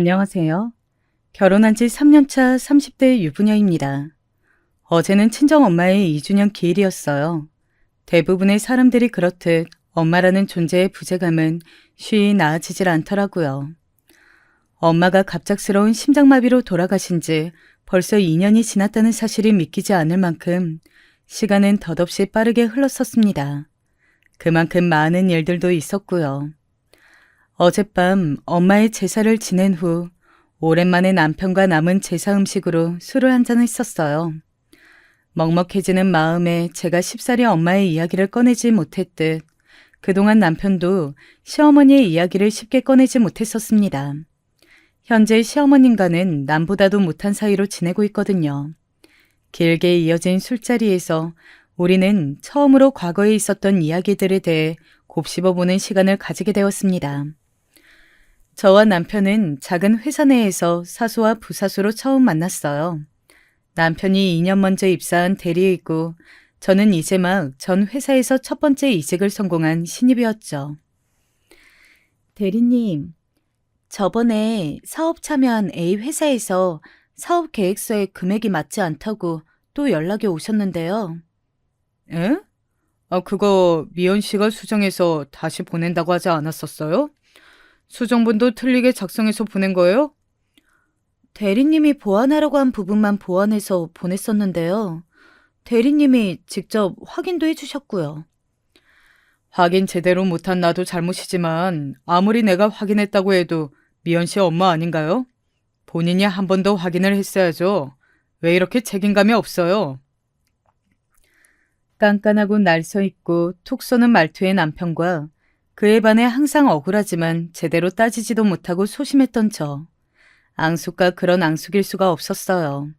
안녕하세요. 결혼한 지 3년차 30대 유부녀입니다. 어제는 친정엄마의 2주년 기일이었어요. 대부분의 사람들이 그렇듯 엄마라는 존재의 부재감은 쉬이 나아지질 않더라고요. 엄마가 갑작스러운 심장마비로 돌아가신 지 벌써 2년이 지났다는 사실이 믿기지 않을 만큼 시간은 덧없이 빠르게 흘렀었습니다. 그만큼 많은 일들도 있었고요. 어젯밤 엄마의 제사를 지낸 후 오랜만에 남편과 남은 제사 음식으로 술을 한잔 했었어요. 먹먹해지는 마음에 제가 쉽사리 엄마의 이야기를 꺼내지 못했듯 그동안 남편도 시어머니의 이야기를 쉽게 꺼내지 못했었습니다. 현재 시어머님과는 남보다도 못한 사이로 지내고 있거든요. 길게 이어진 술자리에서 우리는 처음으로 과거에 있었던 이야기들에 대해 곱씹어보는 시간을 가지게 되었습니다. 저와 남편은 작은 회사 내에서 사수와 부사수로 처음 만났어요. 남편이 2년 먼저 입사한 대리이고 저는 이제 막 전 회사에서 첫 번째 이직을 성공한 신입이었죠. 대리님, 저번에 사업 참여한 A 회사에서 사업 계획서에 금액이 맞지 않다고 또 연락이 오셨는데요. 에? 그거 미연 씨가 수정해서 다시 보낸다고 하지 않았었어요? 수정본도 틀리게 작성해서 보낸 거예요? 대리님이 보완하라고 한 부분만 보완해서 보냈었는데요. 대리님이 직접 확인도 해주셨고요. 확인 제대로 못한 나도 잘못이지만 아무리 내가 확인했다고 해도 미연 씨 엄마 아닌가요? 본인이 한 번 더 확인을 했어야죠. 왜 이렇게 책임감이 없어요? 깐깐하고 날서 있고 툭 쏘는 말투의 남편과 그에 반해 항상 억울하지만 제대로 따지지도 못하고 소심했던 저. 앙숙과 그런 앙숙일 수가 없었어요.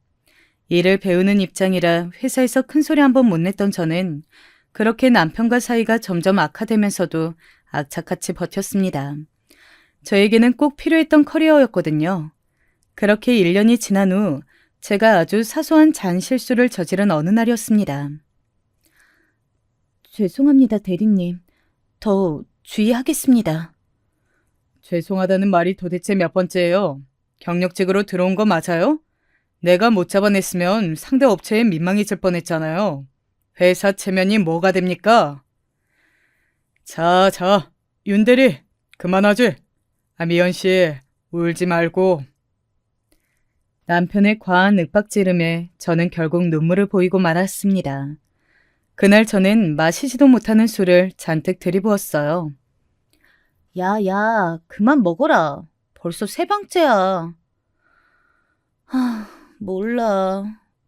일을 배우는 입장이라 회사에서 큰 소리 한 번 못 냈던 저는 그렇게 남편과 사이가 점점 악화되면서도 악착같이 버텼습니다. 저에게는 꼭 필요했던 커리어였거든요. 그렇게 1년이 지난 후 제가 아주 사소한 잔실수를 저지른 어느 날이었습니다. 죄송합니다, 대리님. 더 주의하겠습니다. 죄송하다는 말이 도대체 몇 번째예요? 경력직으로 들어온 거 맞아요? 내가 못 잡아냈으면 상대 업체에 민망해질 뻔했잖아요. 회사 체면이 뭐가 됩니까? 자, 윤대리, 그만하지. 미연 씨, 울지 말고. 남편의 과한 윽박지름에 저는 결국 눈물을 보이고 말았습니다. 그날 저는 마시지도 못하는 술을 잔뜩 들이부었어요. 야, 그만 먹어라. 벌써 세 방째야. 몰라.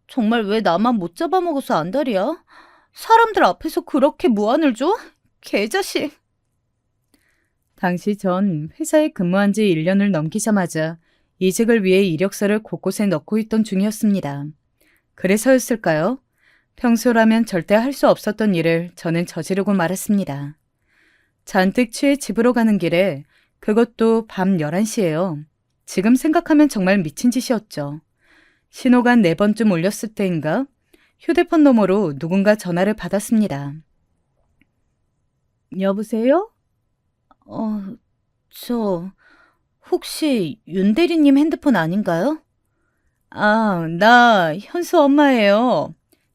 정말 왜 나만 못 잡아먹어서 안달이야? 사람들 앞에서 그렇게 무안을 줘? 개자식. 당시 전 회사에 근무한 지 1년을 넘기자마자 이직을 위해 이력서를 곳곳에 넣고 있던 중이었습니다. 그래서였을까요? 평소라면 절대 할 수 없었던 일을 저는 저지르고 말았습니다. 잔뜩 취해 집으로 가는 길에 그것도 밤 11시예요. 지금 생각하면 정말 미친 짓이었죠. 신호가 4번쯤 울렸을 때인가 휴대폰 너머로 누군가 전화를 받았습니다. 여보세요? 저 혹시 윤 대리님 핸드폰 아닌가요? 나 현수 엄마예요.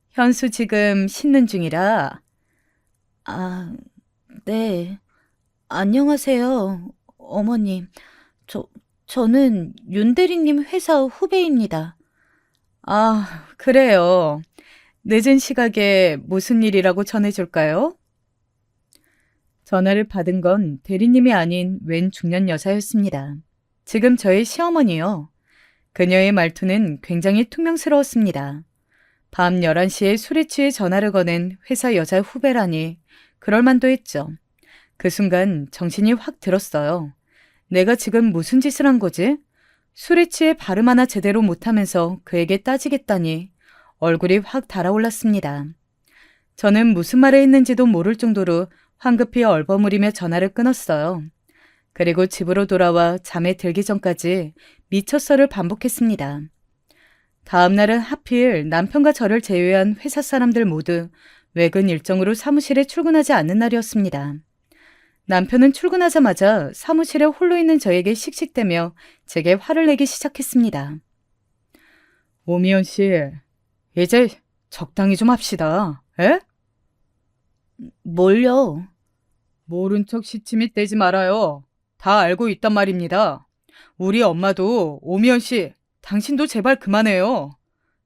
현수 지금 씻는 중이라. 네. 안녕하세요, 어머님. 저는 윤 대리님 회사 후배입니다. 그래요. 늦은 시각에 무슨 일이라고 전해줄까요? 전화를 받은 건 대리님이 아닌 웬 중년 여자였습니다. 지금 저의 시어머니요. 그녀의 말투는 굉장히 퉁명스러웠습니다. 밤 11시에 술에 취해 전화를 거는 회사 여자 후배라니 그럴만도 했죠. 그 순간 정신이 확 들었어요. 내가 지금 무슨 짓을 한 거지? 술에 취해 발음 하나 제대로 못하면서 그에게 따지겠다니 얼굴이 확 달아올랐습니다. 저는 무슨 말을 했는지도 모를 정도로 황급히 얼버무리며 전화를 끊었어요. 그리고 집으로 돌아와 잠에 들기 전까지 미쳤어를 반복했습니다. 다음 날은 하필 남편과 저를 제외한 회사 사람들 모두 외근 일정으로 사무실에 출근하지 않는 날이었습니다. 남편은 출근하자마자 사무실에 홀로 있는 저에게 씩씩대며 제게 화를 내기 시작했습니다. 오미연 씨, 이제 적당히 좀 합시다. 에? 뭘요? 모른 척 시치미 떼지 말아요. 다 알고 있단 말입니다. 우리 엄마도 오미연 씨, 당신도 제발 그만해요.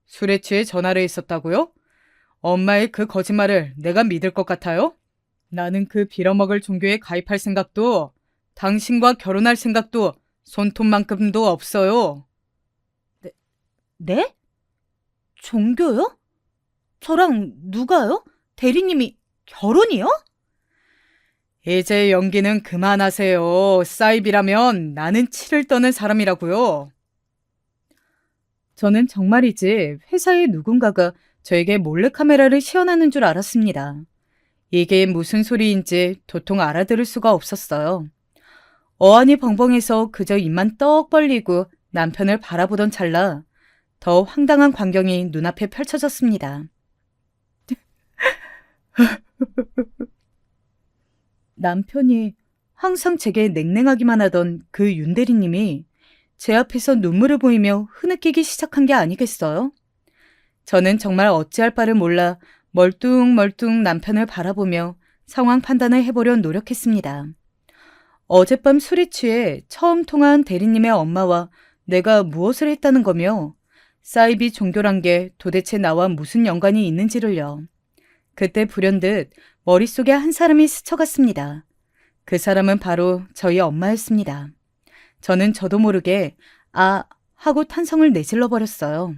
술에 취해 전화를 했었다고요? 엄마의 그 거짓말을 내가 믿을 것 같아요? 나는 그 빌어먹을 종교에 가입할 생각도 당신과 결혼할 생각도 손톱만큼도 없어요. 네? 네? 종교요? 저랑 누가요? 대리님이 결혼이요? 이제 연기는 그만하세요. 사입이라면 나는 치를 떠는 사람이라고요. 저는 정말이지 회사의 누군가가 저에게 몰래카메라를 시연하는 줄 알았습니다. 이게 무슨 소리인지 도통 알아들을 수가 없었어요. 어안이 벙벙해서 그저 입만 떡 벌리고 남편을 바라보던 찰나 더 황당한 광경이 눈앞에 펼쳐졌습니다. 남편이 항상 제게 냉랭하기만 하던 그 윤대리님이 제 앞에서 눈물을 보이며 흐느끼기 시작한 게 아니겠어요? 저는 정말 어찌할 바를 몰라 멀뚱멀뚱 남편을 바라보며 상황 판단을 해보려 노력했습니다. 어젯밤 술에 취해 처음 통화한 대리님의 엄마와 내가 무엇을 했다는 거며 사이비 종교란 게 도대체 나와 무슨 연관이 있는지를요. 그때 불현듯 머릿속에 한 사람이 스쳐갔습니다. 그 사람은 바로 저희 엄마였습니다. 저는 저도 모르게 아 하고 탄성을 내질러 버렸어요.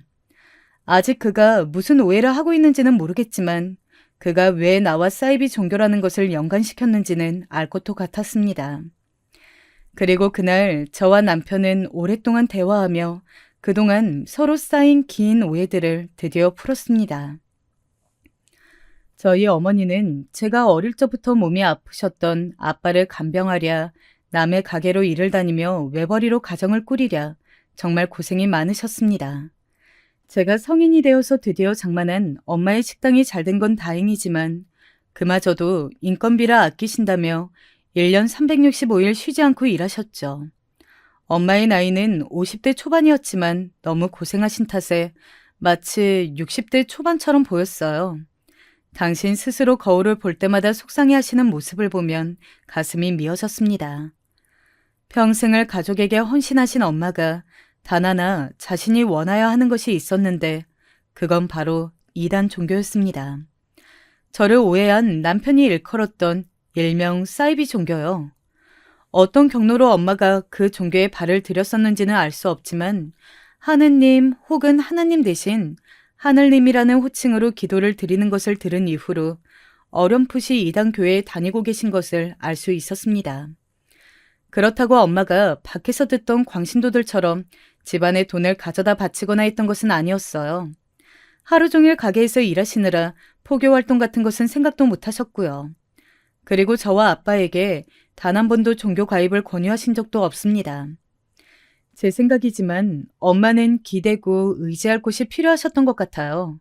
아직 그가 무슨 오해를 하고 있는지는 모르겠지만 그가 왜 나와 사이비 종교라는 것을 연관시켰는지는 알 것도 같았습니다. 그리고 그날 저와 남편은 오랫동안 대화하며 그동안 서로 쌓인 긴 오해들을 드디어 풀었습니다. 저희 어머니는 제가 어릴 적부터 몸이 아프셨던 아빠를 간병하랴 남의 가게로 일을 다니며 외벌이로 가정을 꾸리랴 정말 고생이 많으셨습니다. 제가 성인이 되어서 드디어 장만한 엄마의 식당이 잘 된 건 다행이지만 그마저도 인건비를 아끼신다며 1년 365일 쉬지 않고 일하셨죠. 엄마의 나이는 50대 초반이었지만 너무 고생하신 탓에 마치 60대 초반처럼 보였어요. 당신 스스로 거울을 볼 때마다 속상해하시는 모습을 보면 가슴이 미어졌습니다. 평생을 가족에게 헌신하신 엄마가 단 하나 자신이 원하여 하는 것이 있었는데 그건 바로 이단 종교였습니다. 저를 오해한 남편이 일컬었던 일명 사이비 종교요. 어떤 경로로 엄마가 그 종교에 발을 들였었는지는 알 수 없지만 하느님 혹은 하나님 대신 하늘님이라는 호칭으로 기도를 드리는 것을 들은 이후로 어렴풋이 이단 교회에 다니고 계신 것을 알 수 있었습니다. 그렇다고 엄마가 밖에서 듣던 광신도들처럼 집안의 돈을 가져다 바치거나 했던 것은 아니었어요. 하루 종일 가게에서 일하시느라 포교 활동 같은 것은 생각도 못 하셨고요. 그리고 저와 아빠에게 단 한 번도 종교 가입을 권유하신 적도 없습니다. 제 생각이지만 엄마는 기대고 의지할 곳이 필요하셨던 것 같아요.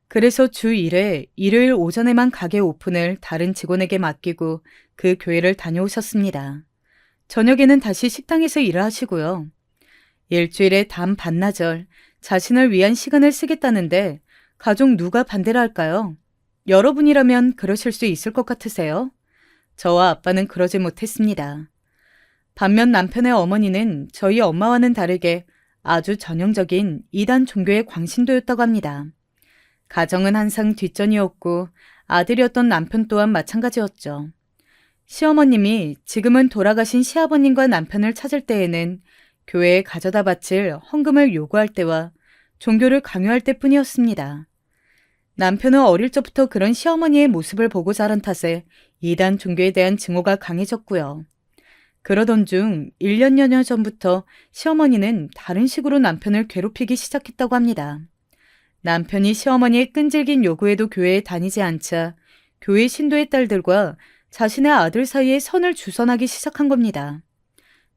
그래서 주 1회 일요일 오전에만 가게 오픈을 다른 직원에게 맡기고 그 교회를 다녀오셨습니다. 저녁에는 다시 식당에서 일을 하시고요. 일주일에 단 반나절 자신을 위한 시간을 쓰겠다는데 가족 누가 반대를 할까요? 여러분이라면 그러실 수 있을 것 같으세요? 저와 아빠는 그러지 못했습니다. 반면 남편의 어머니는 저희 엄마와는 다르게 아주 전형적인 이단 종교의 광신도였다고 합니다. 가정은 항상 뒷전이었고 아들이었던 남편 또한 마찬가지였죠. 시어머님이 지금은 돌아가신 시아버님과 남편을 찾을 때에는 교회에 가져다 바칠 헌금을 요구할 때와 종교를 강요할 때뿐이었습니다. 남편은 어릴 적부터 그런 시어머니의 모습을 보고 자란 탓에 이단 종교에 대한 증오가 강해졌고요. 그러던 중 1년여 전부터 시어머니는 다른 식으로 남편을 괴롭히기 시작했다고 합니다. 남편이 시어머니의 끈질긴 요구에도 교회에 다니지 않자 교회 신도의 딸들과 자신의 아들 사이에 선을 주선하기 시작한 겁니다.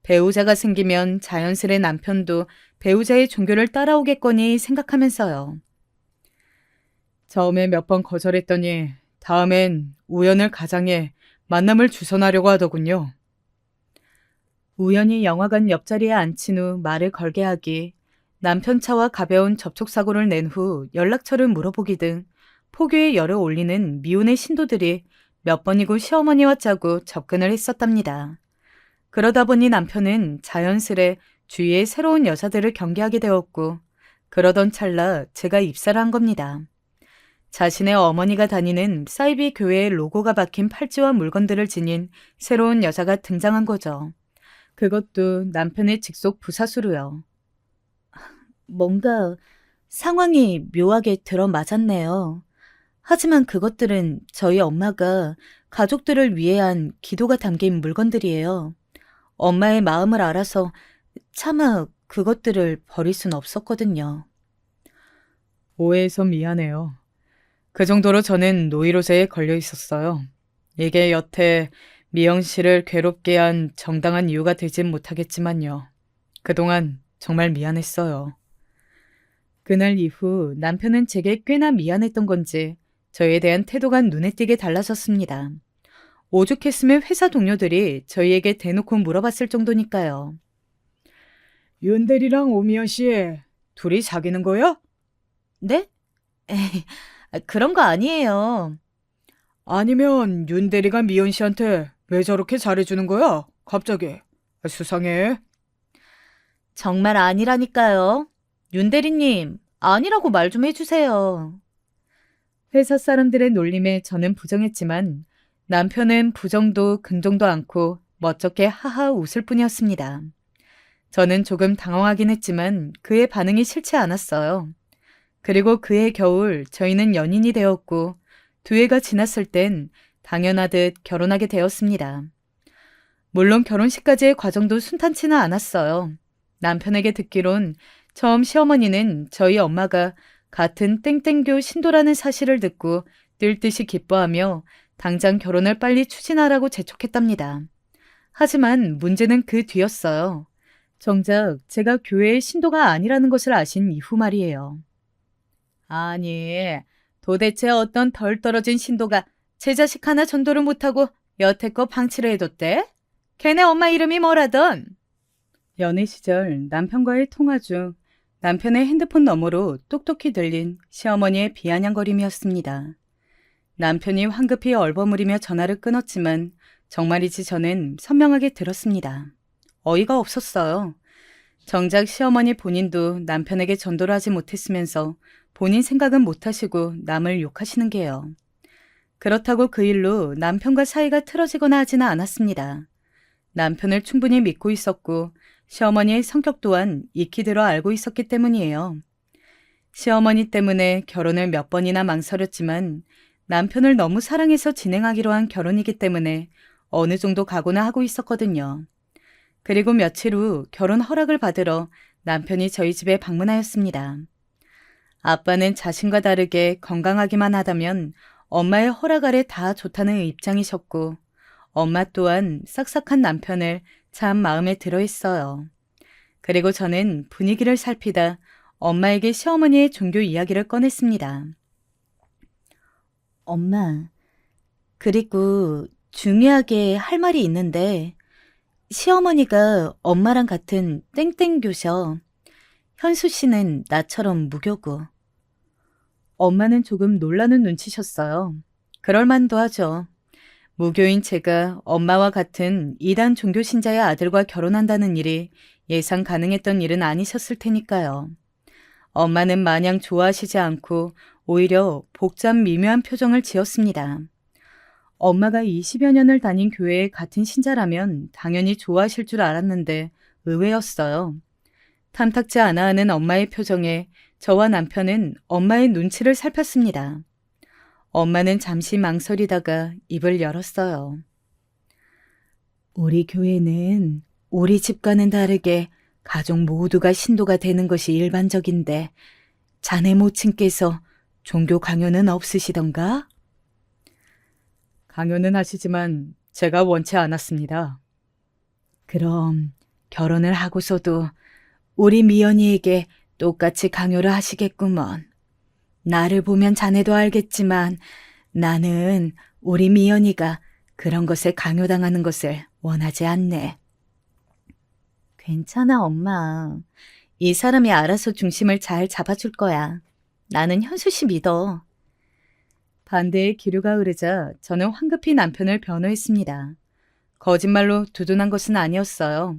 배우자가 생기면 자연스레 남편도 배우자의 종교를 따라오겠거니 생각하면서요. 처음에 몇 번 거절했더니 다음엔 우연을 가장해 만남을 주선하려고 하더군요. 우연히 영화관 옆자리에 앉힌 후 말을 걸게 하기, 남편 차와 가벼운 접촉사고를 낸 후 연락처를 물어보기 등 포교에 열을 올리는 미혼의 신도들이 몇 번이고 시어머니와 짜고 접근을 했었답니다. 그러다 보니 남편은 자연스레 주위의 새로운 여자들을 경계하게 되었고, 그러던 찰나 제가 입사를 한 겁니다. 자신의 어머니가 다니는 사이비 교회의 로고가 박힌 팔찌와 물건들을 지닌 새로운 여자가 등장한 거죠. 그것도 남편의 직속 부사수로요. 뭔가 상황이 묘하게 들어맞았네요. 하지만 그것들은 저희 엄마가 가족들을 위해 한 기도가 담긴 물건들이에요. 엄마의 마음을 알아서 차마 그것들을 버릴 순 없었거든요. 오해해서 미안해요. 그 정도로 저는 노이로제에 걸려 있었어요. 이게 여태 미영 씨를 괴롭게 한 정당한 이유가 되진 못하겠지만요. 그동안 정말 미안했어요. 그날 이후 남편은 제게 꽤나 미안했던 건지 저에 대한 태도가 눈에 띄게 달라졌습니다. 오죽했으면 회사 동료들이 저희에게 대놓고 물어봤을 정도니까요. 윤대리랑 오미연 씨, 둘이 사귀는 거야? 네? 에이, 그런 거 아니에요. 아니면 윤대리가 미연 씨한테 왜 저렇게 잘해주는 거야? 갑자기. 수상해. 정말 아니라니까요. 윤대리님, 아니라고 말 좀 해주세요. 회사 사람들의 놀림에 저는 부정했지만 남편은 부정도 긍정도 않고 멋쩍게 하하 웃을 뿐이었습니다. 저는 조금 당황하긴 했지만 그의 반응이 싫지 않았어요. 그리고 그해 겨울 저희는 연인이 되었고 2해가 지났을 땐 당연하듯 결혼하게 되었습니다. 물론 결혼식까지의 과정도 순탄치는 않았어요. 남편에게 듣기론 처음 시어머니는 저희 엄마가 같은 땡땡교 신도라는 사실을 듣고 뛸 듯이 기뻐하며 당장 결혼을 빨리 추진하라고 재촉했답니다. 하지만 문제는 그 뒤였어요. 정작 제가 교회의 신도가 아니라는 것을 아신 이후 말이에요. 아니, 도대체 어떤 덜 떨어진 신도가 제 자식 하나 전도를 못하고 여태껏 방치를 해뒀대? 걔네 엄마 이름이 뭐라던? 연애 시절 남편과의 통화 중 남편의 핸드폰 너머로 똑똑히 들린 시어머니의 비아냥거림이었습니다. 남편이 황급히 얼버무리며 전화를 끊었지만 정말이지 저는 선명하게 들었습니다. 어이가 없었어요. 정작 시어머니 본인도 남편에게 전도를 하지 못했으면서 본인 생각은 못하시고 남을 욕하시는 게요. 그렇다고 그 일로 남편과 사이가 틀어지거나 하지는 않았습니다. 남편을 충분히 믿고 있었고 시어머니의 성격 또한 익히 들어 알고 있었기 때문이에요. 시어머니 때문에 결혼을 몇 번이나 망설였지만 남편을 너무 사랑해서 진행하기로 한 결혼이기 때문에 어느 정도 각오는 하고 있었거든요. 그리고 며칠 후 결혼 허락을 받으러 남편이 저희 집에 방문하였습니다. 아빠는 자신과 다르게 건강하기만 하다면 엄마의 허락 아래 다 좋다는 입장이셨고 엄마 또한 싹싹한 남편을 참 마음에 들어 했어요. 그리고 저는 분위기를 살피다 엄마에게 시어머니의 종교 이야기를 꺼냈습니다. 엄마, 그리고 중요하게 할 말이 있는데 시어머니가 엄마랑 같은 땡땡교셔. 현수 씨는 나처럼 무교고. 엄마는 조금 놀라는 눈치셨어요. 그럴 만도 하죠. 무교인 제가 엄마와 같은 이단 종교 신자의 아들과 결혼한다는 일이 예상 가능했던 일은 아니셨을 테니까요. 엄마는 마냥 좋아하시지 않고 오히려 복잡 미묘한 표정을 지었습니다. 엄마가 20여 년을 다닌 교회의 같은 신자라면 당연히 좋아하실 줄 알았는데 의외였어요. 탐탁지 않아 하는 엄마의 표정에 저와 남편은 엄마의 눈치를 살폈습니다. 엄마는 잠시 망설이다가 입을 열었어요. 우리 교회는 우리 집과는 다르게 가족 모두가 신도가 되는 것이 일반적인데 자네 모친께서 종교 강요는 없으시던가? 강요는 하시지만 제가 원치 않았습니다. 그럼 결혼을 하고서도 우리 미연이에게 똑같이 강요를 하시겠구먼. 나를 보면 자네도 알겠지만 나는 우리 미연이가 그런 것에 강요당하는 것을 원하지 않네. 괜찮아, 엄마. 이 사람이 알아서 중심을 잘 잡아줄 거야. 나는 현수 씨 믿어. 반대의 기류가 흐르자 저는 황급히 남편을 변호했습니다. 거짓말로 두둔한 것은 아니었어요.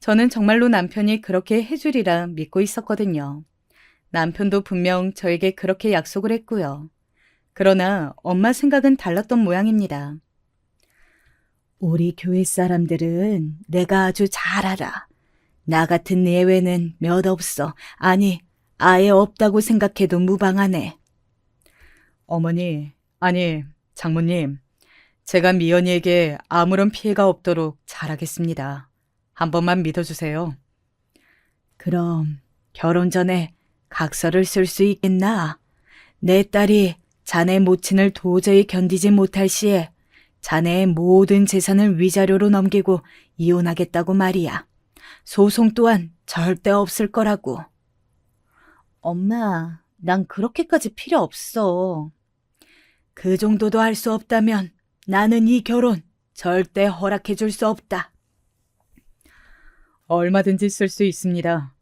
저는 정말로 남편이 그렇게 해주리라 믿고 있었거든요. 남편도 분명 저에게 그렇게 약속을 했고요. 그러나 엄마 생각은 달랐던 모양입니다. 우리 교회 사람들은 내가 아주 잘 알아. 나 같은 예외는 몇 없어. 아니, 아예 없다고 생각해도 무방하네. 어머니, 아니, 장모님, 제가 미연이에게 아무런 피해가 없도록 잘하겠습니다. 한 번만 믿어주세요. 그럼 결혼 전에 각서를 쓸 수 있겠나? 내 딸이 자네 모친을 도저히 견디지 못할 시에 자네의 모든 재산을 위자료로 넘기고 이혼하겠다고 말이야. 소송 또한 절대 없을 거라고. 엄마, 난 그렇게까지 필요 없어. 그 정도도 할 수 없다면 나는 이 결혼 절대 허락해 줄 수 없다. 얼마든지 쓸 수 있습니다.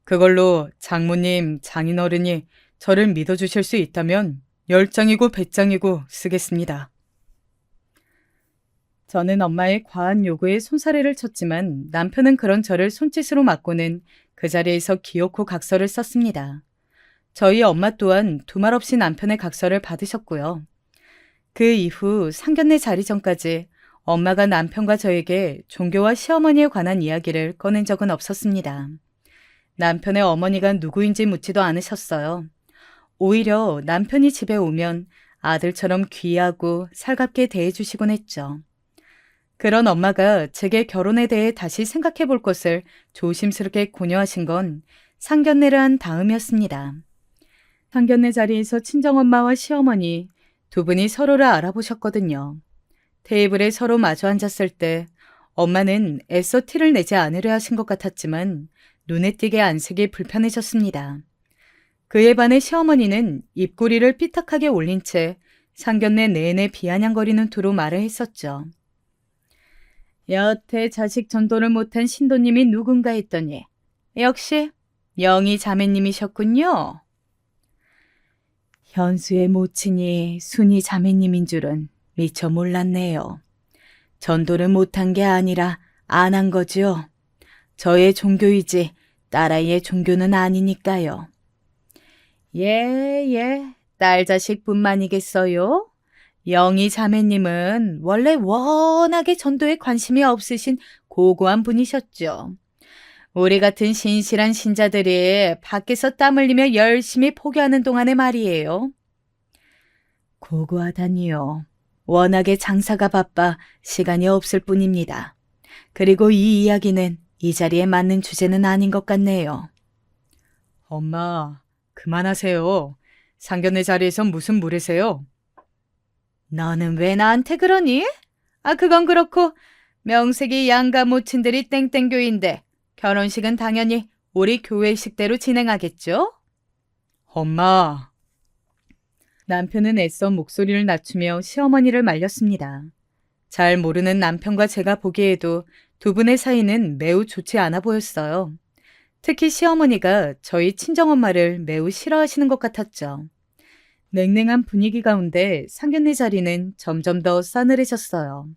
그걸로 장모님, 장인어른이 저를 믿어주실 수 있다면 10장이고 100장이고 쓰겠습니다. 저는 엄마의 과한 요구에 손사래를 쳤지만 남편은 그런 저를 손짓으로 맞고는 그 자리에서 기어코 각서를 썼습니다. 저희 엄마 또한 두말 없이 남편의 각서를 받으셨고요. 그 이후 상견례 자리 전까지 엄마가 남편과 저에게 종교와 시어머니에 관한 이야기를 꺼낸 적은 없었습니다. 남편의 어머니가 누구인지 묻지도 않으셨어요. 오히려 남편이 집에 오면 아들처럼 귀하고 살갑게 대해주시곤 했죠. 그런 엄마가 제게 결혼에 대해 다시 생각해 볼 것을 조심스럽게 권유하신 건 상견례를 한 다음이었습니다. 상견례 자리에서 친정엄마와 시어머니 두 분이 서로를 알아보셨거든요. 테이블에 서로 마주 앉았을 때 엄마는 애써 티를 내지 않으려 하신 것 같았지만 눈에 띄게 안색이 불편해졌습니다. 그에 반해 시어머니는 입꼬리를 삐딱하게 올린 채 상견례 내내 비아냥거리는 투로 말을 했었죠. 여태 자식 전도를 못한 신도님이 누군가 했더니 역시 영희 자매님이셨군요. 현수의 모친이 순이 자매님인 줄은 미처 몰랐네요. 전도를 못한 게 아니라 안 한 거죠. 저의 종교이지 딸아이의 종교는 아니니까요. 예, 딸 자식뿐만이겠어요? 영희 자매님은 원래 워낙에 전도에 관심이 없으신 고고한 분이셨죠. 우리 같은 신실한 신자들이 밖에서 땀 흘리며 열심히 포교하는 동안에 말이에요. 고고하다니요. 워낙에 장사가 바빠 시간이 없을 뿐입니다. 그리고 이 이야기는 이 자리에 맞는 주제는 아닌 것 같네요. 엄마, 그만하세요. 상견례 자리에서 무슨 무례세요? 너는 왜 나한테 그러니? 그건 그렇고 명색이 양가 모친들이 땡땡교인데 결혼식은 당연히 우리 교회 식대로 진행하겠죠? 엄마. 남편은 애써 목소리를 낮추며 시어머니를 말렸습니다. 잘 모르는 남편과 제가 보기에도 두 분의 사이는 매우 좋지 않아 보였어요. 특히 시어머니가 저희 친정엄마를 매우 싫어하시는 것 같았죠. 냉랭한 분위기 가운데 상견례 자리는 점점 더 싸늘해졌어요.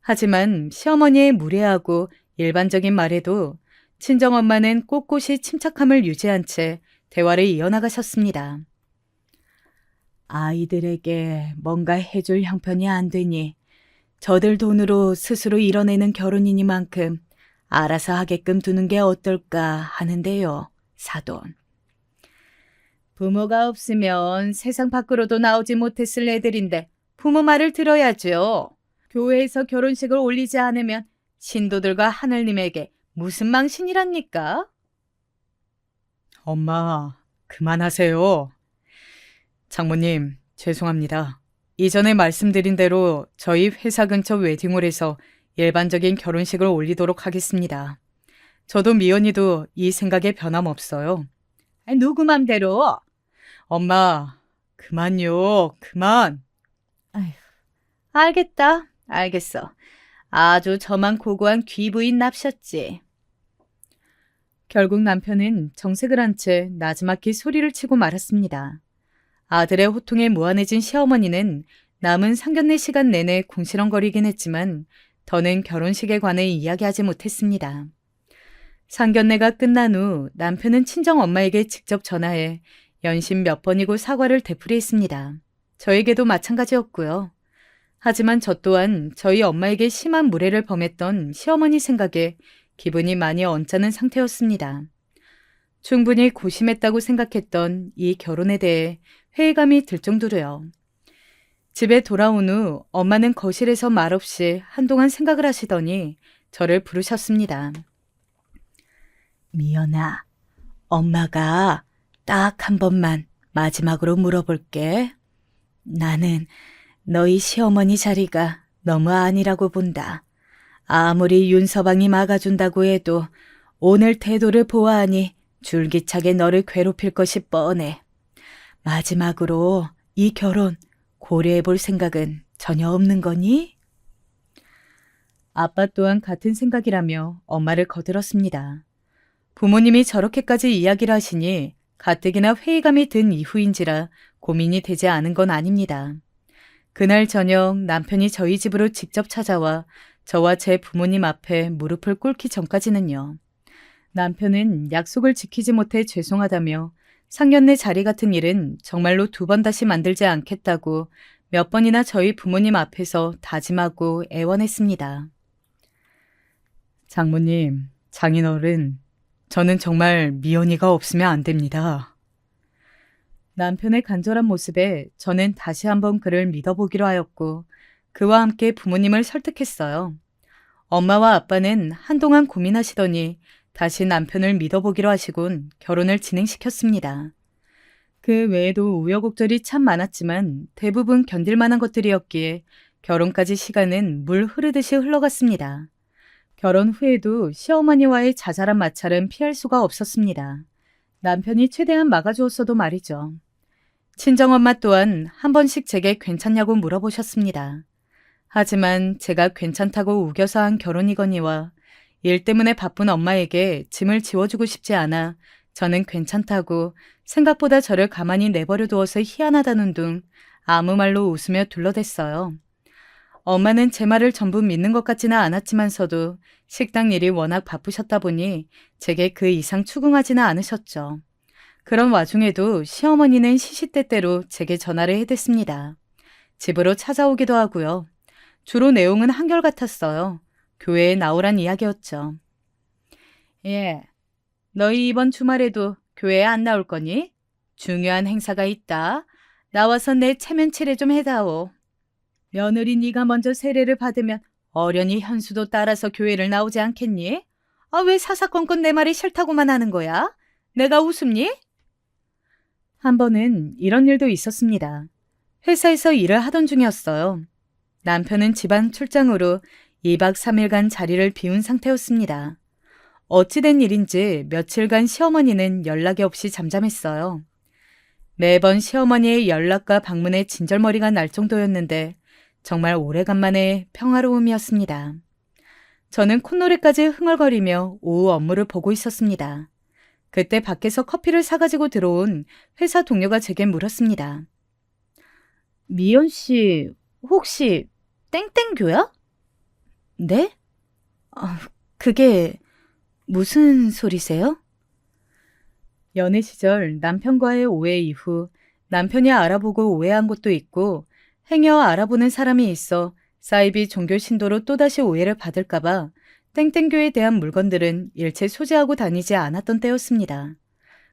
하지만 시어머니의 무례하고 일반적인 말에도 친정엄마는 꼿꼿이 침착함을 유지한 채 대화를 이어나가셨습니다. 아이들에게 뭔가 해줄 형편이 안 되니 저들 돈으로 스스로 이뤄내는 결혼이니만큼 알아서 하게끔 두는 게 어떨까 하는데요, 사돈. 부모가 없으면 세상 밖으로도 나오지 못했을 애들인데 부모 말을 들어야죠. 교회에서 결혼식을 올리지 않으면 신도들과 하늘님에게 무슨 망신이랍니까? 엄마, 그만하세요. 장모님, 죄송합니다. 이전에 말씀드린 대로 저희 회사 근처 웨딩홀에서 일반적인 결혼식을 올리도록 하겠습니다. 저도 미연이도 이 생각에 변함없어요. 누구 맘대로? 엄마, 그만요, 그만. 아휴, 알겠다. 알겠어. 아주 저만 고고한 귀부인 납셨지. 결국 남편은 정색을 한 채 나지막히 소리를 치고 말았습니다. 아들의 호통에 무안해진 시어머니는 남은 상견례 시간 내내 궁시렁거리긴 했지만 더는 결혼식에 관해 이야기하지 못했습니다. 상견례가 끝난 후 남편은 친정 엄마에게 직접 전화해 연신 몇 번이고 사과를 되풀이했습니다. 저에게도 마찬가지였고요. 하지만 저 또한 저희 엄마에게 심한 무례를 범했던 시어머니 생각에 기분이 많이 언짢은 상태였습니다. 충분히 고심했다고 생각했던 이 결혼에 대해 회의감이 들 정도로요. 집에 돌아온 후 엄마는 거실에서 말없이 한동안 생각을 하시더니 저를 부르셨습니다. 미연아, 엄마가 딱 한 번만 마지막으로 물어볼게. 나는 너희 시어머니 자리가 너무 아니라고 본다. 아무리 윤서방이 막아준다고 해도 오늘 태도를 보아하니 줄기차게 너를 괴롭힐 것이 뻔해. 마지막으로 이 결혼 고려해 볼 생각은 전혀 없는 거니? 아빠 또한 같은 생각이라며 엄마를 거들었습니다. 부모님이 저렇게까지 이야기를 하시니 가뜩이나 회의감이 든 이후인지라 고민이 되지 않은 건 아닙니다. 그날 저녁 남편이 저희 집으로 직접 찾아와 저와 제 부모님 앞에 무릎을 꿇기 전까지는요. 남편은 약속을 지키지 못해 죄송하다며 상견례 자리 같은 일은 정말로 두 번 다시 만들지 않겠다고 몇 번이나 저희 부모님 앞에서 다짐하고 애원했습니다. 장모님, 장인어른, 저는 정말 미연이가 없으면 안 됩니다. 남편의 간절한 모습에 저는 다시 한번 그를 믿어보기로 하였고 그와 함께 부모님을 설득했어요. 엄마와 아빠는 한동안 고민하시더니 다시 남편을 믿어보기로 하시곤 결혼을 진행시켰습니다. 그 외에도 우여곡절이 참 많았지만 대부분 견딜 만한 것들이었기에 결혼까지 시간은 물 흐르듯이 흘러갔습니다. 결혼 후에도 시어머니와의 자잘한 마찰은 피할 수가 없었습니다. 남편이 최대한 막아주었어도 말이죠. 친정엄마 또한 한 번씩 제게 괜찮냐고 물어보셨습니다. 하지만 제가 괜찮다고 우겨서 한 결혼이거니와 일 때문에 바쁜 엄마에게 짐을 지워주고 싶지 않아 저는 괜찮다고 생각보다 저를 가만히 내버려 두어서 희한하다는 둥 아무 말로 웃으며 둘러댔어요. 엄마는 제 말을 전부 믿는 것 같지는 않았지만서도 식당 일이 워낙 바쁘셨다 보니 제게 그 이상 추궁하지는 않으셨죠. 그런 와중에도 시어머니는 시시때때로 제게 전화를 해댔습니다. 집으로 찾아오기도 하고요. 주로 내용은 한결같았어요. 교회에 나오란 이야기였죠. 예, 너희 이번 주말에도 교회에 안 나올 거니? 중요한 행사가 있다. 나와서 내 체면 칠해 좀 해다오. 며느리 네가 먼저 세례를 받으면 어련히 현수도 따라서 교회를 나오지 않겠니? 아, 왜 사사건건 내 말이 싫다고만 하는 거야? 내가 웃음니? 한 번은 이런 일도 있었습니다. 회사에서 일을 하던 중이었어요. 남편은 집안 출장으로 2박 3일간 자리를 비운 상태였습니다. 어찌된 일인지 며칠간 시어머니는 연락이 없이 잠잠했어요. 매번 시어머니의 연락과 방문에 진절머리가 날 정도였는데 정말 오래간만에 평화로움이었습니다. 저는 콧노래까지 흥얼거리며 오후 업무를 보고 있었습니다. 그때 밖에서 커피를 사가지고 들어온 회사 동료가 제게 물었습니다. 미연 씨, 혹시 땡땡교야? 네? 그게 무슨 소리세요? 연애 시절 남편과의 오해 이후 남편이 알아보고 오해한 것도 있고 행여 알아보는 사람이 있어 사이비 종교 신도로 또다시 오해를 받을까봐 땡땡교에 대한 물건들은 일체 소지하고 다니지 않았던 때였습니다.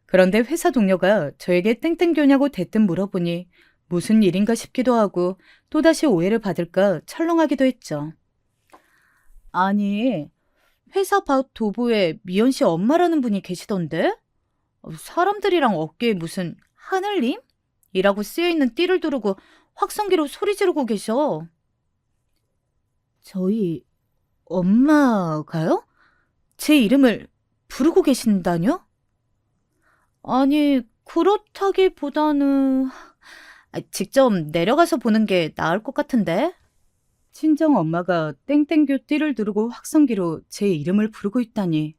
그런데 회사 동료가 저에게 땡땡교냐고 대뜸 물어보니 무슨 일인가 싶기도 하고 또다시 오해를 받을까 철렁하기도 했죠. 아니, 회사 밖 도보에 미연 씨 엄마라는 분이 계시던데? 사람들이랑 어깨에 무슨 하늘님? 이라고 쓰여있는 띠를 두르고 확성기로 소리 지르고 계셔. 저희 엄마가요? 제 이름을 부르고 계신다뇨? 아니, 그렇다기보다는 직접 내려가서 보는 게 나을 것 같은데? 친정 엄마가 땡땡교 띠를 두르고 확성기로 제 이름을 부르고 있다니.